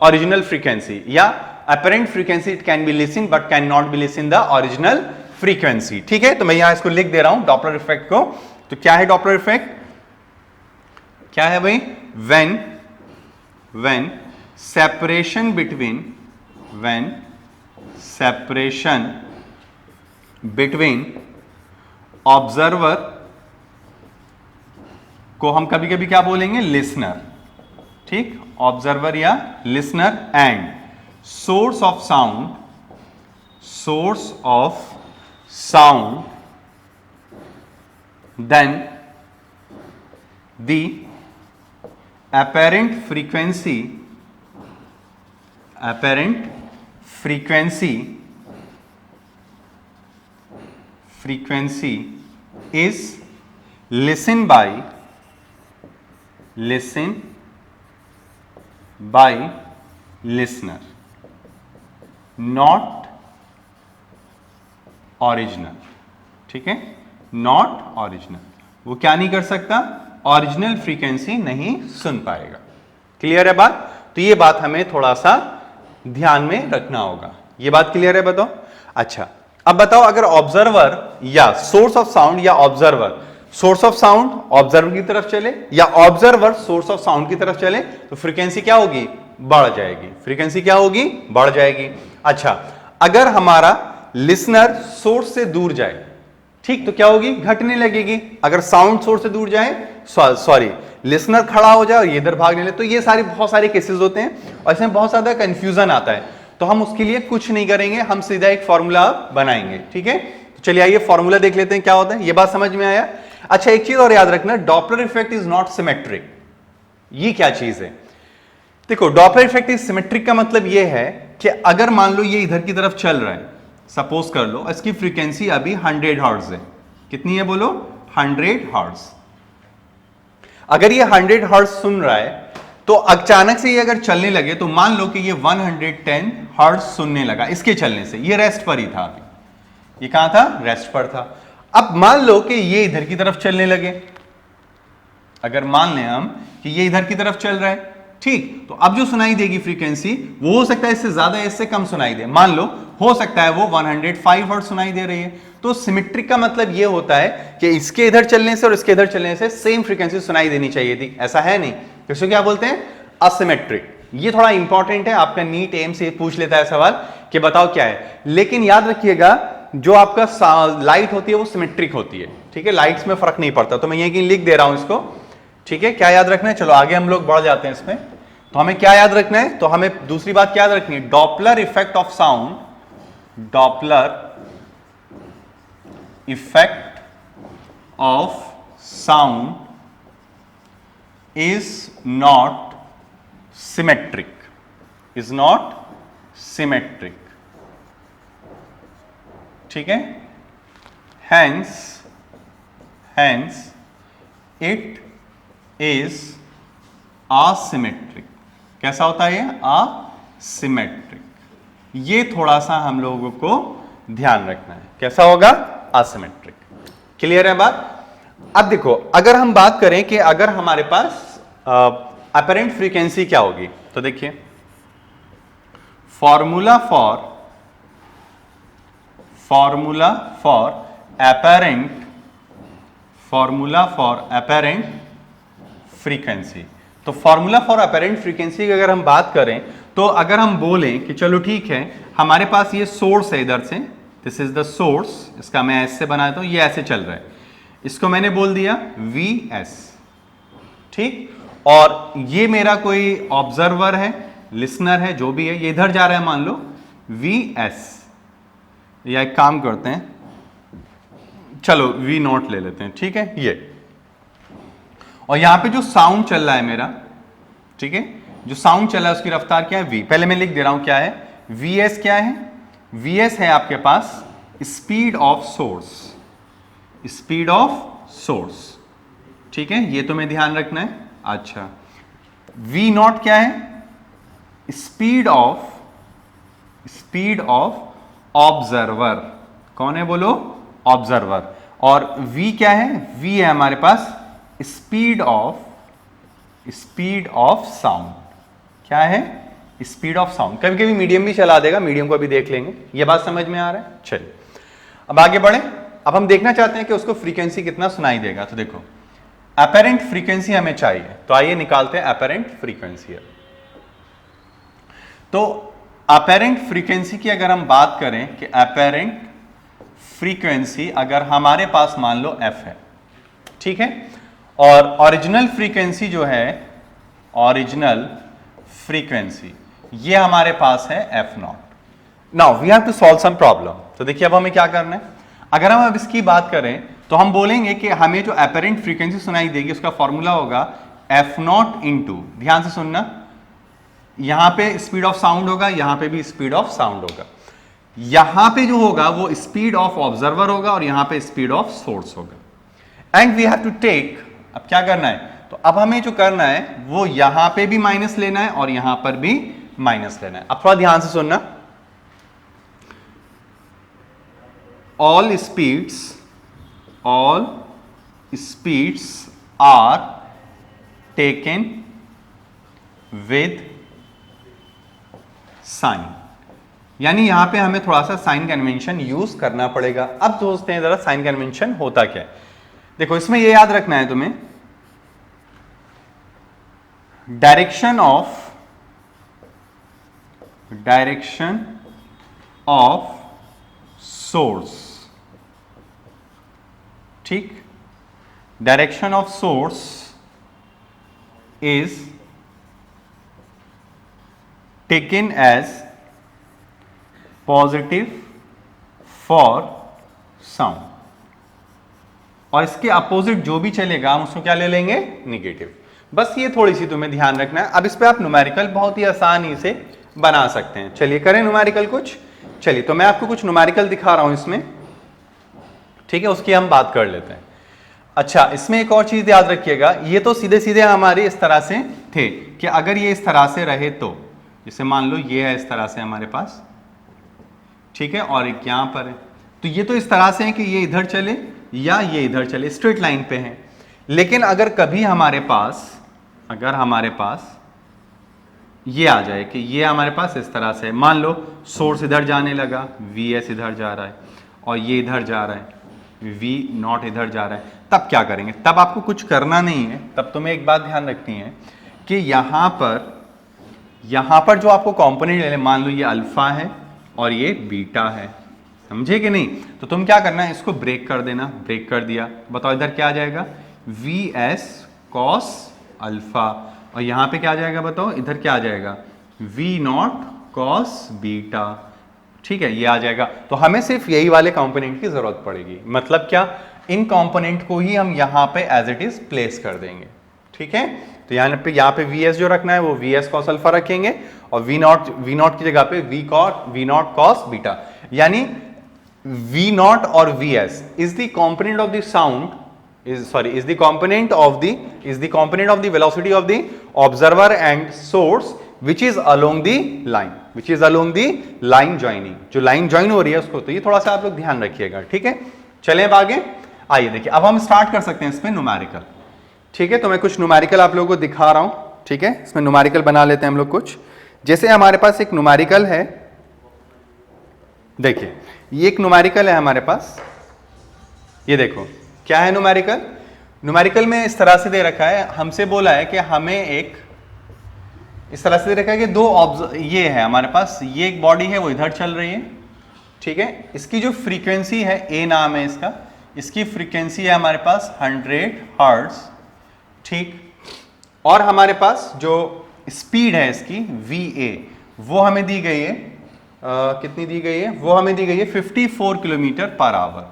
original frequency, या apparent frequency it can be listened but cannot be listened the original frequency। ठीक है, तो मैं यहां इसको लिख दे रहा हूं डॉपलर इफेक्ट को। तो क्या है डॉपलर इफेक्ट, क्या है भाई, when separation between observer को हम कभी कभी क्या बोलेंगे, लिसनर, ठीक, ऑब्जर्वर या listener, and source of sound, then the apparent frequency is listened by listener, not original। ठीक है, नॉट ओरिजिनल, वो क्या नहीं कर सकता, ओरिजिनल फ्रीक्वेंसी नहीं सुन पाएगा। क्लियर है बात। तो ये बात हमें थोड़ा सा ध्यान में रखना होगा। ये बात क्लियर है बताओ। अच्छा, अब बताओ अगर ऑब्जर्वर या सोर्स ऑफ साउंड या observer source of sound observer की तरफ चले या ऑब्जर्वर सोर्स ऑफ साउंड की तरफ चले तो फ्रीक्वेंसी क्या होगी, बढ़ जाएगी। फ्रीक्वेंसी क्या होगी, बढ़ जाएगी। अच्छा, अगर हमारा लिसनर सोर्स से दूर जाए, ठीक, तो क्या होगी, घटने लगेगी। अगर साउंड सोर्स से दूर जाए, सॉरी लिसनर खड़ा हो जाए और ये इधर भागने लगे, तो ये सारी बहुत सारे केसेस होते हैं और इसमें बहुत ज्यादा कंफ्यूजन आता है। तो हम उसके लिए कुछ नहीं करेंगे, हम सीधा एक फॉर्मूला बनाएंगे। ठीक है, तो चलिए आइए फॉर्मूला देख लेते हैं क्या होता है। ये बात समझ में आया। अच्छा, एक चीज और याद रखना, Doppler effect is not symmetric. ये क्या चीज है, देखो डॉपलर इफेक्ट इज सिमेट्रिक का मतलब ये है कि अगर मान लो ये इधर की तरफ चल रहा है, सपोज कर लो इसकी फ्रीक्वेंसी अभी 100 हर्ट्ज है। कितनी है बोलो, 100 हर्ट्ज। अगर ये 100 हर्ट्ज सुन रहा है तो अचानक से ये अगर चलने लगे तो मान लो कि ये 110 हर्ट्ज सुनने लगा इसके चलने से। ये रेस्ट पर ही था, अभी ये कहां था, रेस्ट पर था। अब मान लो कि ये इधर की तरफ चलने लगे, अगर मान लें हम कि ये इधर की तरफ चल रहा है, ठीक, तो अब जो सुनाई देगी फ्रीक्वेंसी वो हो सकता है इससे ज्यादा इससे कम सुनाई दे। मान लो हो सकता है वो 105 हर्ट्ज सुनाई दे रही है। तो सिमेट्रिक का मतलब ये होता है कि इसके इधर चलने से और इसके इधर चलने से सेम फ्रीक्वेंसी सुनाई देनी चाहिए थी, ऐसा है नहीं। तो इसको क्या बोलते हैं, असिमेट्रिक। ये थोड़ा इंपॉर्टेंट है, आपका नीट एम से पूछ लेता है सवाल कि बताओ क्या है। लेकिन याद रखिएगा जो आपका लाइट होती है वो सिमेट्रिक होती है। ठीक है, लाइट्स में फर्क नहीं पड़ता। तो मैं यहीं लिख दे रहा हूं इसको। ठीक है, क्या याद रखना है, चलो आगे हम लोग बढ़ जाते हैं इसमें। तो हमें क्या याद रखना है, तो हमें दूसरी बात क्या याद रखनी है, Doppler effect of sound, Doppler effect of sound is not symmetric, is not symmetric, ठीक है। hence it is asymmetric। कैसा होता है ये? asymmetric। ये थोड़ा सा हम लोगों को ध्यान रखना है, कैसा होगा? asymmetric। क्लियर है बात? अब देखो, अगर हम बात करें कि अगर हमारे पास अपरेंट फ्रीक्वेंसी क्या होगी, तो देखिए फॉर्मूला फॉर apparent फ्रीक्वेंसी। तो फॉर्मूला फॉर अपरेंट फ्रीक्वेंसी की अगर हम बात करें, तो अगर हम बोलें कि चलो ठीक है, हमारे पास ये सोर्स है इधर से, दिस इज द सोर्स, इसका मैं ऐसे बनाता हूं, ये ऐसे चल रहा है, इसको मैंने बोल दिया Vs, ठीक। और ये मेरा कोई ऑब्जर्वर है, लिसनर है, जो भी है, ये इधर जा रहा है, मान लो Vs, या एक काम करते हैं, चलो V0 ले लेते हैं, ठीक है, ये। और यहां पे जो साउंड चल रहा है मेरा, ठीक है, जो साउंड चल रहा है उसकी रफ्तार क्या है? V। पहले मैं लिख दे रहा हूं क्या है Vs, क्या है Vs? है आपके पास स्पीड ऑफ सोर्स, ठीक है, ये तो मैं ध्यान रखना है। अच्छा, V0 क्या है? Speed of observer. कौन है बोलो? ऑब्जर्वर। और V क्या है? V है हमारे पास स्पीड ऑफ साउंड। क्या है? Speed of sound. कभी कभी मीडियम भी चला देगा, मीडियम को भी देख लेंगे। ये बात समझ में आ रहा है? चलिए अब आगे बढ़े। अब हम देखना चाहते हैं कि उसको फ्रीक्वेंसी कितना सुनाई देगा। तो देखो, अपरेंट फ्रीक्वेंसी हमें चाहिए, तो आइए निकालते हैं अपरेंट फ्रीक्वेंसी। तो अपरेंट फ्रीक्वेंसी की अगर हम बात करें कि अपरेंट फ्रीक्वेंसी अगर हमारे पास मान लो f है, ठीक है, और ओरिजिनल फ्रीक्वेंसी जो है, ओरिजिनल फ्रीक्वेंसी ये हमारे पास है f0। Now we have to solve some problem. तो देखिए अब हमें क्या करना है। अगर हम अब इसकी बात करें तो हम बोलेंगे कि हमें जो अपरेंट फ्रीक्वेंसी सुनाई देगी उसका फॉर्मूला होगा f0 इंटू, ध्यान से सुनना, यहां पे स्पीड ऑफ साउंड होगा, यहां पे भी स्पीड ऑफ साउंड होगा, यहां पे जो होगा वो स्पीड ऑफ ऑब्जर्वर होगा और यहां पे स्पीड ऑफ सोर्स होगा। And we have to take, अब क्या करना है, तो अब हमें जो करना है वो यहां पे भी माइनस लेना है और यहां पर भी माइनस लेना है। अब थोड़ा ध्यान से सुनना, all speeds are taken with sign, यानी यहां पे हमें थोड़ा सा साइन कन्वेंशन यूज करना पड़ेगा। अब दोस्तों जरा साइन कन्वेंशन होता क्या है, देखो इसमें ये याद रखना है तुम्हें, डायरेक्शन ऑफ सोर्स, ठीक, direction of source is taken as positive for sound, और इसके अपोजिट जो भी चलेगा हम उसको क्या ले लेंगे? निगेटिव। बस ये थोड़ी सी तुम्हें ध्यान रखना है। अब इस पे आप न्यूमेरिकल बहुत ही आसानी से बना सकते हैं। चलिए करें न्यूमेरिकल कुछ। चलिए तो मैं आपको कुछ न्यूमेरिकल दिखा रहा हूं इसमें, ठीक है, उसकी हम बात कर लेते हैं। अच्छा, इसमें एक और चीज याद रखिएगा, ये तो सीधे सीधे हमारे इस तरह से थे कि अगर ये इस तरह से रहे तो, जैसे मान लो ये है इस तरह से हमारे पास, ठीक है, और एक यहां पर है, तो ये तो इस तरह से है कि ये इधर चले या ये इधर चले, स्ट्रेट लाइन पे है। लेकिन अगर कभी हमारे पास ये आ जाए कि ये हमारे पास इस तरह से, मान लो सोर्स इधर जाने लगा, Vs इधर जा रहा है और ये इधर जा रहा है, V0 इधर जा रहा है, तब क्या करेंगे? तब आपको कुछ करना नहीं है। तब तुम्हें एक बात ध्यान रखनी है कि यहां पर जो आपको कंपोनेंट ले, मान लो ये अल्फा है और ये बीटा है, समझे कि नहीं? तो तुम क्या करना है, इसको ब्रेक कर देना। ब्रेक कर दिया, बताओ इधर क्या आ जाएगा? Vs cos अल्फा, और यहां पे क्या आ जाएगा बताओ? इधर क्या आ जाएगा? V0 cos बीटा, ठीक है, ये आ जाएगा। तो हमें सिर्फ यही वाले कंपोनेंट की जरूरत पड़ेगी। मतलब क्या? इन कंपोनेंट को ही हम यहां पे एज इट इज प्लेस कर देंगे, ठीक है। तो यहाँ पे वी एस जो रखना है वो वी एस कॉस अल्फा रखेंगे और वी नॉट की जगह पे वी नॉट कॉस बीटा, यानी वी नॉट और V S is the component of the sound is the component of the velocity of the observer and source which is along the line joining, जो लाइन ज्वाइन हो रही है उसको। तो ये थोड़ा सा आप लोग ध्यान रखिएगा, ठीक है। चलें अब आगे, आइए देखिए अब हम स्टार्ट कर सकते हैं इसमें न्यूमेरिकल, ठीक है। तो मैं कुछ न्यूमेरिकल आप लोगों को दिखा रहा हूं, ठीक है। इसमें न्यूमेरिकल बना लेते हैं हम लोग कुछ। जैसे हमारे पास एक न्यूमेरिकल है, देखिए ये एक न्यूमेरिकल है हमारे पास, ये देखो क्या है न्यूमेरिकल। न्यूमेरिकल में इस तरह से दे रखा है, हमसे बोला है कि हमें एक इस तरह से दे रखा है कि ये है हमारे पास, ये एक बॉडी है वो इधर चल रही है, ठीक है। इसकी जो फ्रीक्वेंसी है ए नाम है इसका, इसकी फ्रीक्वेंसी है हमारे पास 100 हर्ट्ज, ठीक। और हमारे पास जो स्पीड है इसकी वी ए वो हमें दी गई है, कितनी दी गई है, वो हमें दी गई है 54 kilometre per hour,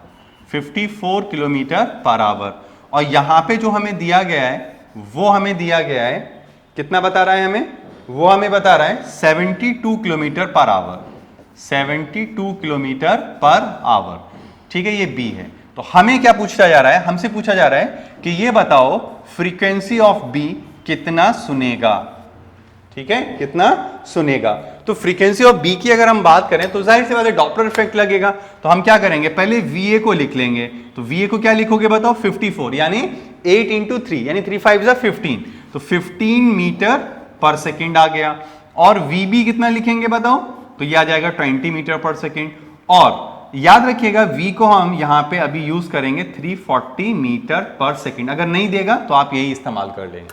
54 kilometre per hour. और यहां पे जो हमें दिया गया है वो हमें दिया गया है, कितना बता रहा है हमें, वो हमें बता रहा है 72 kilometre per hour, 72 kilometre per hour, ठीक है। ये बी है। तो हमें क्या पूछा जा रहा है, हमसे पूछा जा रहा है कि ये बताओ फ्रीक्वेंसी ऑफ बी कितना सुनेगा, ठीक है, कितना सुनेगा। तो फ्रीक्वेंसी ऑफ बी की अगर हम बात करें तो जाहिर सी बात है डॉपलर इफेक्ट लगेगा। तो हम क्या करेंगे, पहले वीए को लिख लेंगे। तो वीए को क्या लिखोगे बताओ, 54 यानी 8 इंटू 3 यानी 3 5 15, तो 15 मीटर पर सेकेंड आ गया। और वीबी कितना लिखेंगे बताओ, तो ये आ जाएगा 20 मीटर पर सेकेंड। और याद रखिएगा वी को हम यहां पे अभी यूज करेंगे 340 मीटर पर सेकेंड, अगर नहीं देगा तो आप यही इस्तेमाल कर लेंगे।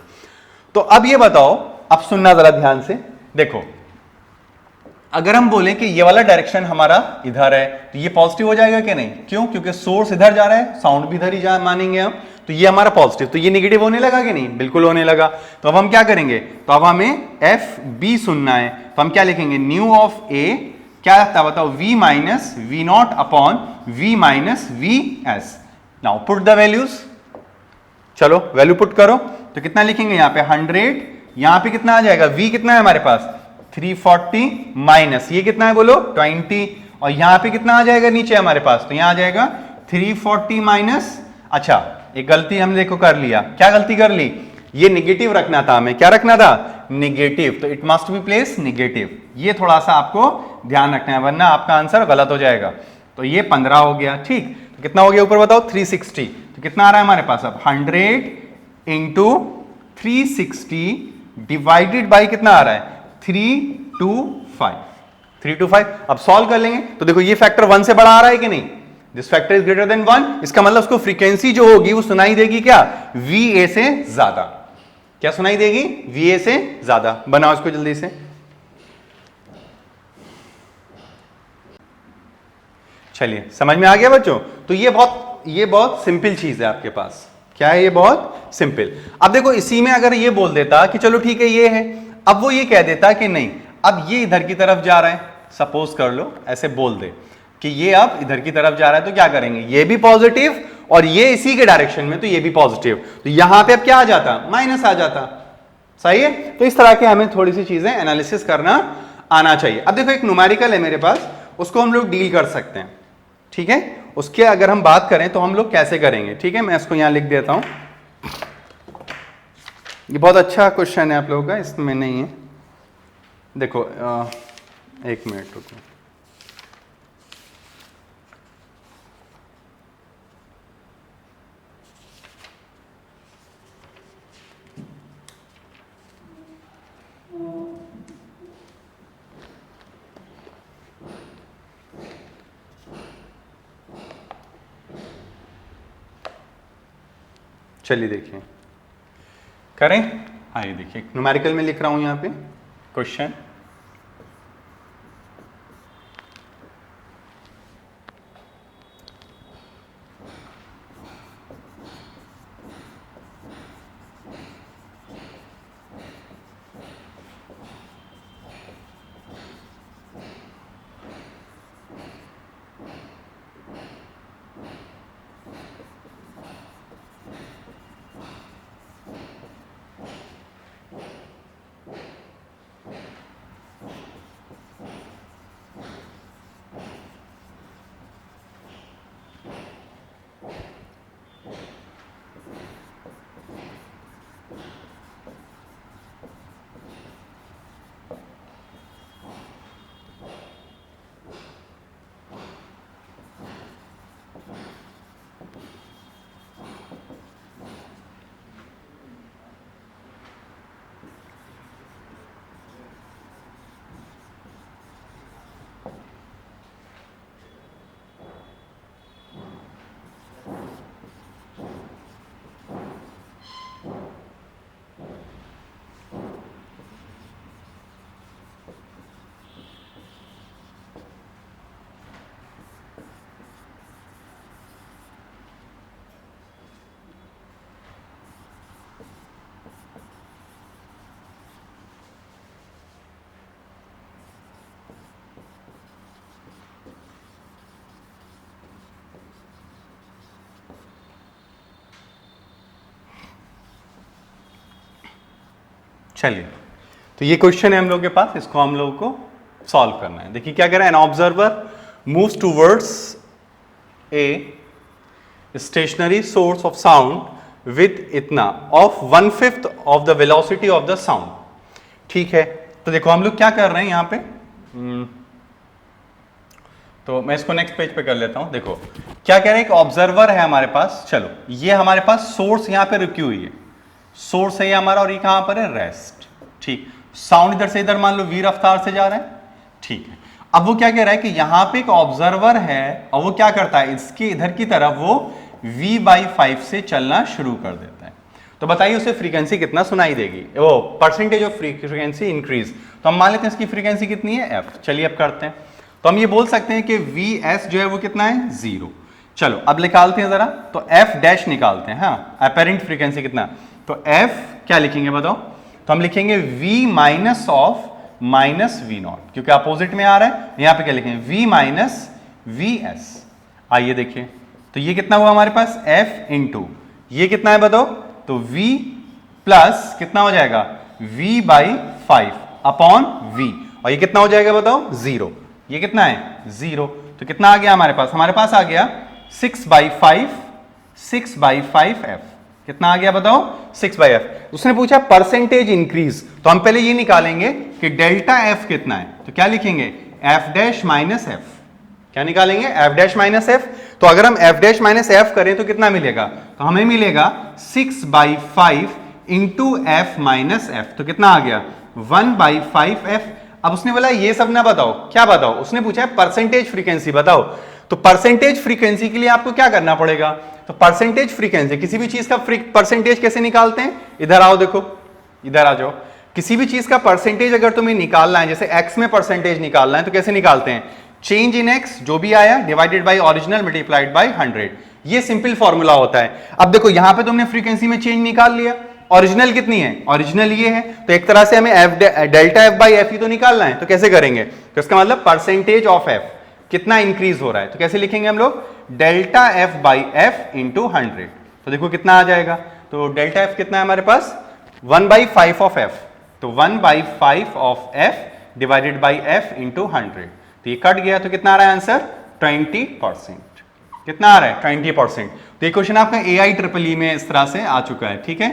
तो अब ये बताओ, अब सुनना जरा ध्यान से, देखो अगर हम बोले कि ये वाला डायरेक्शन हमारा इधर है तो ये पॉजिटिव हो जाएगा कि नहीं, क्यों, क्योंकि सोर्स इधर जा रहा है, साउंड भी इधर ही जा मानेंगे हम, तो ये हमारा पॉजिटिव। तो ये नेगेटिव होने लगा कि नहीं, बिल्कुल होने लगा। तो अब हम क्या करेंगे, तो अब हमें एफ बी सुनना है, तो हम क्या लिखेंगे, न्यू ऑफ ए क्या था बताओ, V minus V not upon V minus V S. Now put the values, चलो वैल्यू पुट करो। तो कितना लिखेंगे यहाँ पे 100, यहां पे कितना आ जाएगा, v कितना है हमारे पास 340 माइनस ये कितना है बोलो 20, और यहां पे कितना आ जाएगा नीचे हमारे पास, तो यहां आ जाएगा 340 माइनस। अच्छा एक गलती हमने देखो कर लिया, क्या गलती कर ली, ये निगेटिव रखना था हमें, क्या रखना था, निगेटिव। तो it must be place negative, ये थोड़ा सा आपको ध्यान रखना है वरना आपका आंसर गलत हो जाएगा। तो ये 15 हो गया, ठीक। तो कितना हो गया ऊपर बताओ 360, तो कितना आ रहा है हमारे पास अब 100 इंटू 360 डिवाइडेड बाई कितना आ रहा है 325। अब सॉल्व कर लेंगे तो देखो ये फैक्टर 1 से बड़ा आ रहा है कि नहीं, this factor is greater than 1, इसका मतलब उसको फ्रीक्वेंसी जो होगी वो सुनाई देगी क्या, वी से ज्यादा। क्या सुनाई देगी, वी से ज्यादा। बनाओ इसको जल्दी से। चलिए समझ में आ गया बच्चों। तो ये बहुत सिंपल चीज है आपके पास, क्या है ये, बहुत सिंपल। अब देखो इसी में अगर ये बोल देता कि चलो ठीक है ये है, अब वो ये कह देता कि नहीं अब ये इधर की तरफ जा रहा है, सपोज कर लो ऐसे बोल दे कि ये अब इधर की तरफ जा रहा है, तो क्या करेंगे, ये भी पॉजिटिव और ये इसी के डायरेक्शन में, तो ये भी पॉजिटिव, तो यहां पे अब क्या आ जाता, माइनस आ जाता, सही है। तो इस तरह के हमें थोड़ी सी चीजें एनालिसिस करना आना चाहिए। अब देखो एक न्यूमेरिकल है मेरे पास, उसको हम लोग डील कर सकते हैं, ठीक है। उसके अगर हम बात करें तो हम लोग कैसे करेंगे, ठीक है। मैं इसको यहां लिख देता हूं, ये बहुत अच्छा क्वेश्चन है आप लोगों का, इसमें नहीं है। देखो एक मिनट रुको, चलिए देखिए करें। आइए देखिए न्यूमेरिकल में लिख रहा हूं यहां पे क्वेश्चन, चलिए, तो ये क्वेश्चन है हम लोग के पास, इसको हम लोग को सॉल्व करना है। देखिए क्या कह रहा है, an observer moves towards a stationary source of sound with इतना of 1/5 of the velocity of the sound. ठीक है, तो देखो हम लोग क्या कर रहे हैं यहाँ पे, तो मैं इसको नेक्स्ट पेज पे कर लेता हूं। देखो क्या कह रहे हैं, एक ऑब्जर्वर है हमारे पास, चलो ये हमारे पास सोर्स यहाँ पे रुकी हुई है, सोर्स है ये हमारा, और ये कहां पर है, रेस्ट। ठीक, साउंड इधर से इधर मान लो v रफ्तार से जा रहा है। ठीक है, अब वो क्या कह रहा है कि यहां पे एक ऑब्जर्वर है और वो क्या करता है, इसके इधर की तरफ वो v/5 से चलना शुरू कर देता है। तो बताइए उसे फ्रीक्वेंसी कितना सुनाई देगी, वो परसेंटेज ऑफ फ्रीक्वेंसी इंक्रीज। तो हम मान लेते हैं इसकी फ्रीक्वेंसी कितनी है, f। चलिए अब करते हैं, तो हम ये बोल सकते हैं कि Vs जो है वो कितना है, 0। चलो अब निकालते हैं जरा, तो f डैश निकालते हैं। हाँ, अपेरेंट फ्रीक्वेंसी कितना, तो f क्या लिखेंगे बताओ, तो हम लिखेंगे v minus of minus v0, क्योंकि अपोजिट में आ रहा है। यहां पे क्या लिखेंगे, v माइनस vs। आइए देखिए, तो ये कितना हुआ हमारे पास, f इंटू ये कितना है बताओ, तो v प्लस कितना हो जाएगा, v/5 अपॉन v, और ये कितना हो जाएगा बताओ, 0। ये कितना है, 0। तो कितना आ गया हमारे पास आ गया 6/5f। कितना आ गया बताओ, 6/f। उसने पूछा परसेंटेज इंक्रीज, तो हम पहले ये निकालेंगे कि डेल्टा f कितना है, तो क्या लिखेंगे, f डैश माइनस f। क्या निकालेंगे, f डैश माइनस f। तो अगर हम f डैश माइनस f करें तो कितना मिलेगा, तो हमें मिलेगा 6/5 इंटू f माइनस f, तो कितना आ गया 1/5f। अब उसने बोला ये सब ना बताओ, क्या बताओ, उसने पूछा है परसेंटेज फ्रीक्वेंसी बताओ। तो परसेंटेज फ्रीक्वेंसी के लिए आपको क्या करना पड़ेगा, तो परसेंटेज फ्रीक्वेंसी, किसी भी चीज का परसेंटेज कैसे निकालते हैं, इधर आओ, देखो इधर आ जाओ। किसी भी चीज का परसेंटेज अगर तुम्हें निकालना है, जैसे x में परसेंटेज निकालना है, तो कैसे निकालते हैं, चेंज इन x जो भी आया divided by original multiplied by 100। ये सिंपल फॉर्मूला होता है। अब देखो यहां पे तुमने फ्रीक्वेंसी में चेंज निकाल लिया, ओरिजिनल कितनी है, ओरिजिनल ये है, तो एक तरह से हमें डेल्टा f बाई एफ ही तो निकालना है। तो कैसे करेंगे, तो इसका मतलब परसेंटेज ऑफ f कितना इंक्रीज हो रहा है, तो कैसे लिखेंगे हम लोग, delta f by F into 100। तो देखो कितना आ जाएगा, तो डेल्टा f कितना है हमारे पास, 1/5 ऑफ f, तो 1/5 of f divided by f into 100। तो ये कट गया, तो कितना आ रहा है आंसर, 20%। कितना आ रहा है, 20%। तो ये क्वेश्चन आपका AIEEE में इस तरह से आ चुका है। ठीक है,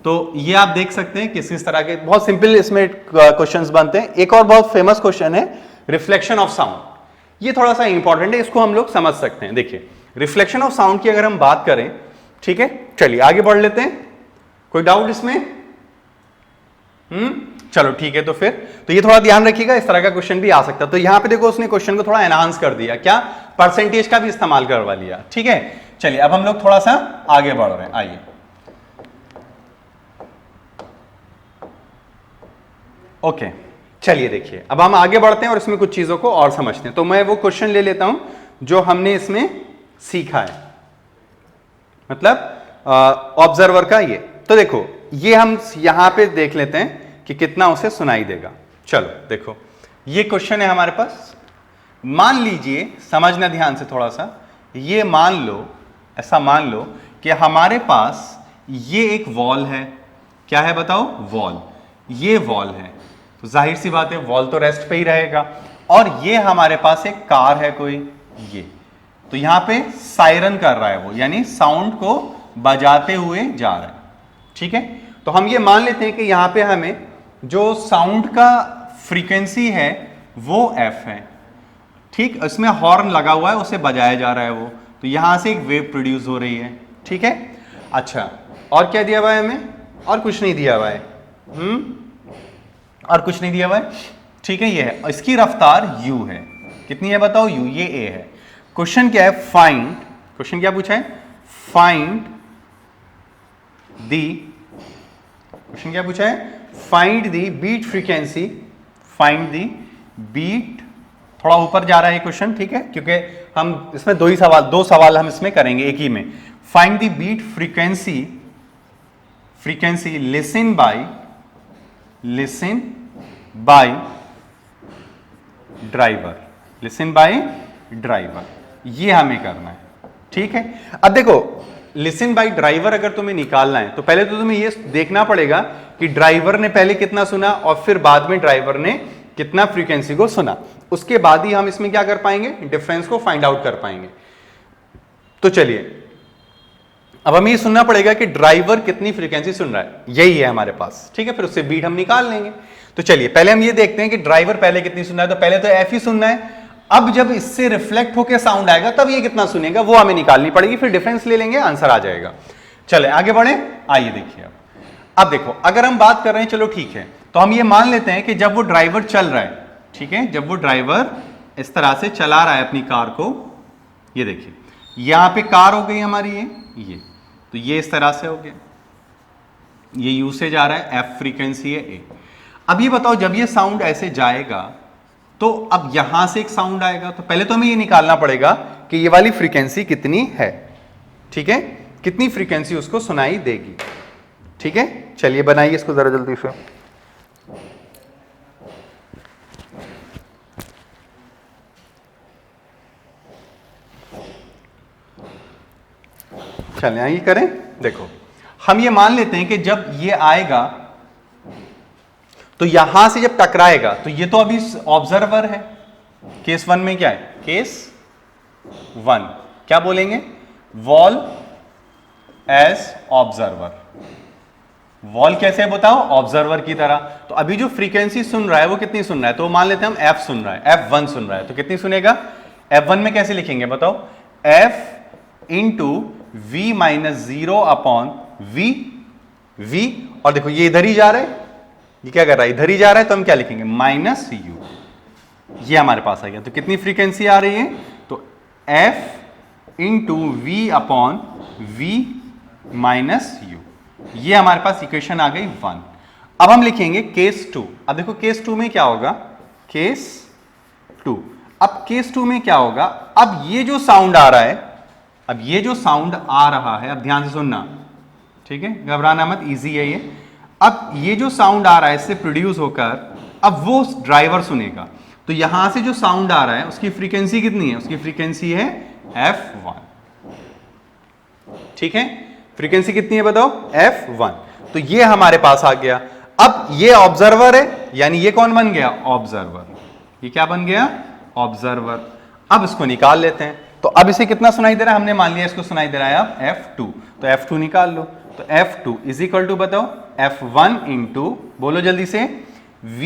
तो ये आप देख सकते हैं किस तरह के बहुत सिंपल इसमें क्वेश्चंस बनते हैं। एक और बहुत फेमस क्वेश्चन है रिफ्लेक्शन ऑफ साउंड, ये थोड़ा सा इंपॉर्टेंट है, इसको हम लोग समझ सकते हैं। देखिए रिफ्लेक्शन ऑफ साउंड की अगर हम बात करें, ठीक है, चलिए आगे बढ़ लेते हैं। कोई डाउट इसमें, चलो ठीक है, तो फिर तो ये थोड़ा ध्यान रखिएगा, इस तरह का क्वेश्चन भी आ सकता है। तो यहां पे देखो उसने क्वेश्चन को थोड़ा एनहांस कर दिया, क्या, परसेंटेज का भी इस्तेमाल करवा लिया। ठीक है, चलिए अब हम लोग थोड़ा सा आगे बढ़ रहे हैं, आइए। ओके, चलिए देखिए अब हम आगे बढ़ते हैं और इसमें कुछ चीजों को और समझते हैं। तो मैं वो क्वेश्चन ले लेता हूं जो हमने इसमें सीखा है, मतलब ऑब्जर्वर का ये। तो देखो ये हम यहां पे देख लेते हैं कि कितना उसे सुनाई देगा। चलो देखो ये क्वेश्चन है हमारे पास, मान लीजिए, समझना ध्यान से थोड़ा सा, ये मान लो, ऐसा मान लो कि हमारे पास ये एक वॉल है, क्या है बताओ, वॉल, ये वॉल है, तो जाहिर सी बात है वॉल तो रेस्ट पे ही रहेगा। और ये हमारे पास एक कार है कोई, ये तो यहां पे सायरन कर रहा है वो, यानी साउंड को बजाते हुए जा रहा है। ठीक है, तो हम ये मान लेते हैं कि यहां पे हमें जो साउंड का फ्रीक्वेंसी है वो f है। ठीक, इसमें हॉर्न लगा हुआ है, उसे बजाया जा रहा है वो, तो यहां से एक वेव प्रोड्यूस हो रही है। ठीक है, अच्छा और क्या दिया हुआ है हमें, और कुछ नहीं दिया हुआ है, और कुछ नहीं दिया हुआ है। ठीक है, ये है, इसकी रफ्तार u है, कितनी है बताओ, u, ये a है। क्वेश्चन क्या है, फाइंड, क्वेश्चन क्या पूछा है, फाइंड दी, क्वेश्चन क्या पूछा है, find the beat frequency, find the beat, थोड़ा ऊपर जा रहा है ये क्वेश्चन, ठीक है, क्योंकि हम इसमें दो सवाल हम इसमें करेंगे एक ही में। Find the beat frequency, frequency listen by driver, listen by driver, ये हमें करना है। ठीक है, अब देखो लिसन बाय ड्राइवर अगर तुम्हें निकालना है तो पहले तो तुम्हें ये देखना पड़ेगा कि ड्राइवर ने पहले कितना सुना और फिर बाद में ड्राइवर ने कितना फ्रीक्वेंसी को सुना, उसके बाद ही हम इसमें क्या कर पाएंगे, डिफरेंस को फाइंड आउट कर पाएंगे। तो चलिए अब हमें ये सुनना पड़ेगा कि ड्राइवर कितनी फ्रीक्वेंसी सुन रहा है, यही है हमारे पास, ठीक है। फिर उससे बीट हम निकाल लेंगे। तो चलिए पहले हम ये देखते हैं कि ड्राइवर पहले कितनी सुन रहा है। तो पहले तो एफ ही सुनना है। अब जब इससे रिफ्लेक्ट होकर साउंड आएगा तब ये कितना सुनेगा वो हमें निकालनी पड़ेगी, फिर डिफरेंस ले लेंगे, आंसर आ जाएगा। चले आगे बढ़े, आइए देखिए। अब देखो अगर हम बात कर रहे हैं, चलो ठीक है, तो हम ये मान लेते हैं कि जब वो ड्राइवर चल रहा है, ठीक है, जब वो ड्राइवर इस तरह से चला रहा है अपनी कार को, ये देखिए यहां पे कार हो गई हमारी ये, तो ये इस तरह से हो गया, ये यू से जा रहा है, एफ फ्रीक्वेंसी है ए। अब ये बताओ जब ये साउंड ऐसे जाएगा तो अब यहां से एक साउंड आएगा, तो पहले तो हमें ये निकालना पड़ेगा कि ये वाली फ्रीक्वेंसी कितनी है, ठीक है, कितनी फ्रीक्वेंसी उसको सुनाई देगी, ठीक है। चलिए बनाइए इसको जरा जल्दी से। चलिए आइए करें। देखो हम ये मान लेते हैं कि जब ये आएगा तो यहां से जब टकराएगा तो ये तो अभी ऑब्जर्वर है। केस 1 में क्या है, केस 1 क्या बोलेंगे, वॉल एज ऑब्जर्वर। वॉल कैसे बताओ, ऑब्जर्वर की तरह। तो अभी जो फ्रीक्वेंसी सुन रहा है वो कितनी सुन रहा है, तो मान लेते हैं हम एफ सुन रहा है, F1 सुन रहा है, तो कितनी सुनेगा, F1 में कैसे लिखेंगे बताओ, F into V minus 0 upon V। और देखो ये इधर ही जा रहा है, ये क्या कर रहा है, इधर ही जा रहा है, तो हम क्या लिखेंगे, माइनस यू। ये हमारे पास आ गया। तो कितनी फ्रीक्वेंसी आ रही है, तो F into V upon V minus you. ये हमारे पास इक्वेशन आ गई 1। अब हम लिखेंगे केस 2। अब देखो केस 2 में क्या होगा, केस 2। अब केस 2 में क्या होगा, अब ये जो साउंड आ रहा है, अब ये जो साउंड आ रहा है, अब ध्यान से सुनना, ठीक है, घबराना मत, इजी है ये। अब ये जो साउंड आ रहा है इससे प्रोड्यूस होकर अब वो ड्राइवर सुनेगा, तो यहां से जो साउंड आ रहा है उसकी फ्रीक्वेंसी कितनी है, उसकी फ्रीक्वेंसी है F1, ठीक है। फ्रीक्वेंसी कितनी है बताओ, F1। तो ये हमारे पास आ गया। अब ये ऑब्जर्वर है, यानी ये कौन बन गया, ऑब्जर्वर। ये क्या बन गया, ऑब्जर्वर। अब इसको निकाल लेते हैं। तो अब इसे कितना सुनाई दे रहा है, हमने मान लिया इसको सुनाई दे रहा है अब F2। तो F2 निकाल लो। तो F2 इज इक्वल टू बताओ F1 इंटू, बोलो जल्दी से, V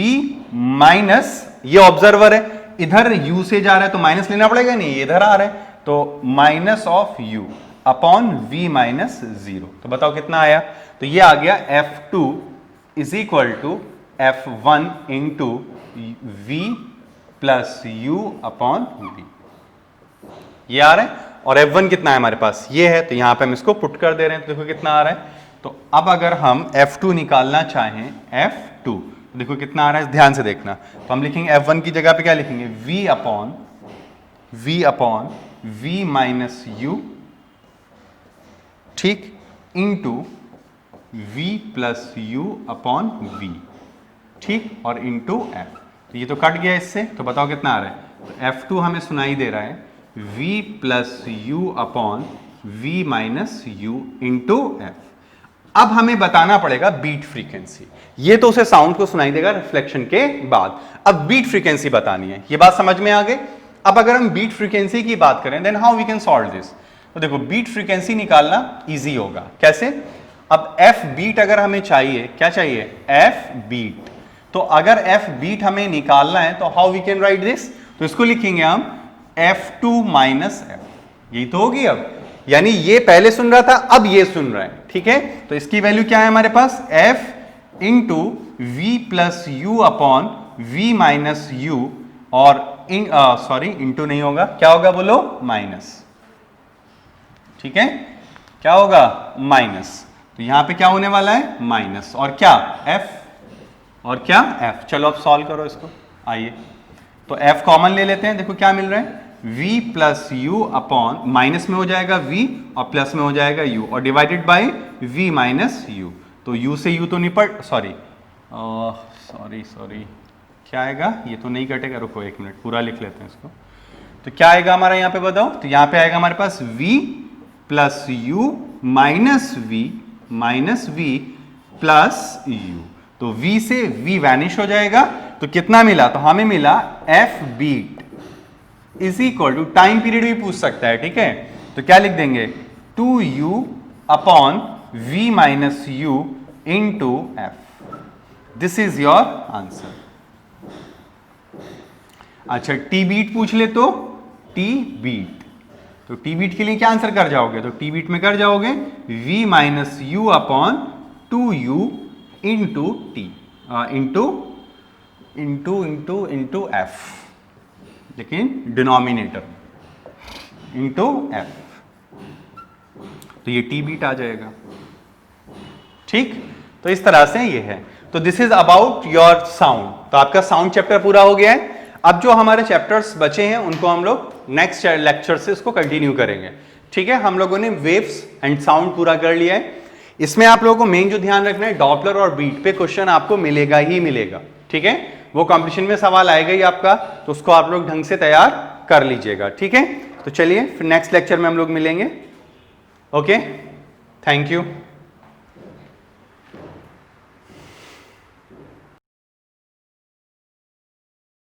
माइनस, ये ऑब्जर्वर है, इधर U से जा रहा है तो माइनस लेना पड़ेगा, नहीं ये इधर आ रहा है, तो minus of U upon V minus 0। तो बताओ कितना आया, तो ये आ गया F2 is equal to F1 into V plus U upon V। ये आ रहा है। और F1 कितना है हमारे पास, ये है, तो यहां पे हम इसको पुट कर दे रहे हैं, तो देखो कितना आ रहा है। तो अब अगर हम F2 निकालना चाहें, F2, तो देखो कितना आ रहा है, ध्यान से देखना। तो हम लिखेंगे F1 की जगह पे क्या लिखेंगे, V upon V minus U, ठीक, into V plus U upon V, ठीक, और इंटू F। तो ये तो कट गया इससे, तो बताओ कितना आ रहा है, तो F2 हमें सुनाई दे रहा है V plus U upon V minus U into F। अब हमें बताना पड़ेगा बीट फ्रीक्वेंसी। ये तो उसे साउंड को सुनाई देगा रिफ्लेक्शन के बाद, अब बीट फ्रीक्वेंसी बतानी है। ये बात समझ में आ गई। अब अगर हम बीट फ्रीक्वेंसी की बात करें, then how we can solve this. तो देखो बीट फ्रीक्वेंसी निकालना इजी होगा, कैसे, अब F बीट अगर हमें चाहिए, क्या चाहिए, F बीट। तो अगर F बीट हमें निकालना है तो how we can write this, तो इसको लिखेंगे हम F2 माइनस F। यही तो होगी अब, यानी ये पहले सुन रहा था, अब ये सुन रहा है, ठीक है। तो इसकी वैल्यू क्या है हमारे पास, F into V plus you upon V minus you, और सॉरी इंटू नहीं होगा, क्या होगा बोलो, माइनस, ठीक है, क्या होगा, माइनस। तो यहां पे क्या होने वाला है, माइनस, और क्या, F, और क्या, F। चलो अब सॉल्व करो इसको, आइए। तो F कॉमन ले लेते हैं, देखो क्या मिल रहा है, V plus you upon, minus में हो जाएगा V और प्लस में हो जाएगा U, और divided by V minus you. तो U से U तो निपट, सॉरी क्या आएगा, ये तो नहीं कटेगा, रुको एक मिनट, पूरा लिख लेते हैं इसको। तो क्या आएगा हमारा यहाँ पे बताओ, तो यहाँ पे आएगा हमारे पास V plus U minus V plus U. तो v से v वैनिश हो जाएगा, तो कितना मिला, तो हमें मिला f beat is equal to, time period भी पूछ सकता है, ठीक है, तो क्या लिख देंगे 2u upon v minus u into F. This is your answer. अच्छा, टी बीट पूछ ले तो टी बीट, तो टी बीट के लिए क्या आंसर कर जाओगे, तो टी बीट में कर जाओगे v minus you upon 2u into T into F, लेकिन डिनोमिनेटर इंटू एफ, तो ये टी बीट आ जाएगा। ठीक, तो इस तरह से ये है। तो this is about your sound. तो आपका साउंड चैप्टर पूरा हो गया है। अब जो हमारे चैप्टर्स बचे हैं उनको हम लोग नेक्स्ट लेक्चर से इसको कंटिन्यू करेंगे। ठीक है, हम लोगों ने वेव्स एंड साउंड पूरा कर लिया है। इसमें आप लोगों को मेन जो ध्यान रखना है, डॉपलर और बीट पे क्वेश्चन आपको मिलेगा ही मिलेगा। ठीक है, वो कंपटीशन में सवाल आएगा ही आपका, तो उसको आप लोग ढंग से तैयार कर लीजिएगा। ठीक है, तो चलिए फिर नेक्स्ट लेक्चर में हम लोग मिलेंगे। Okay, thank you.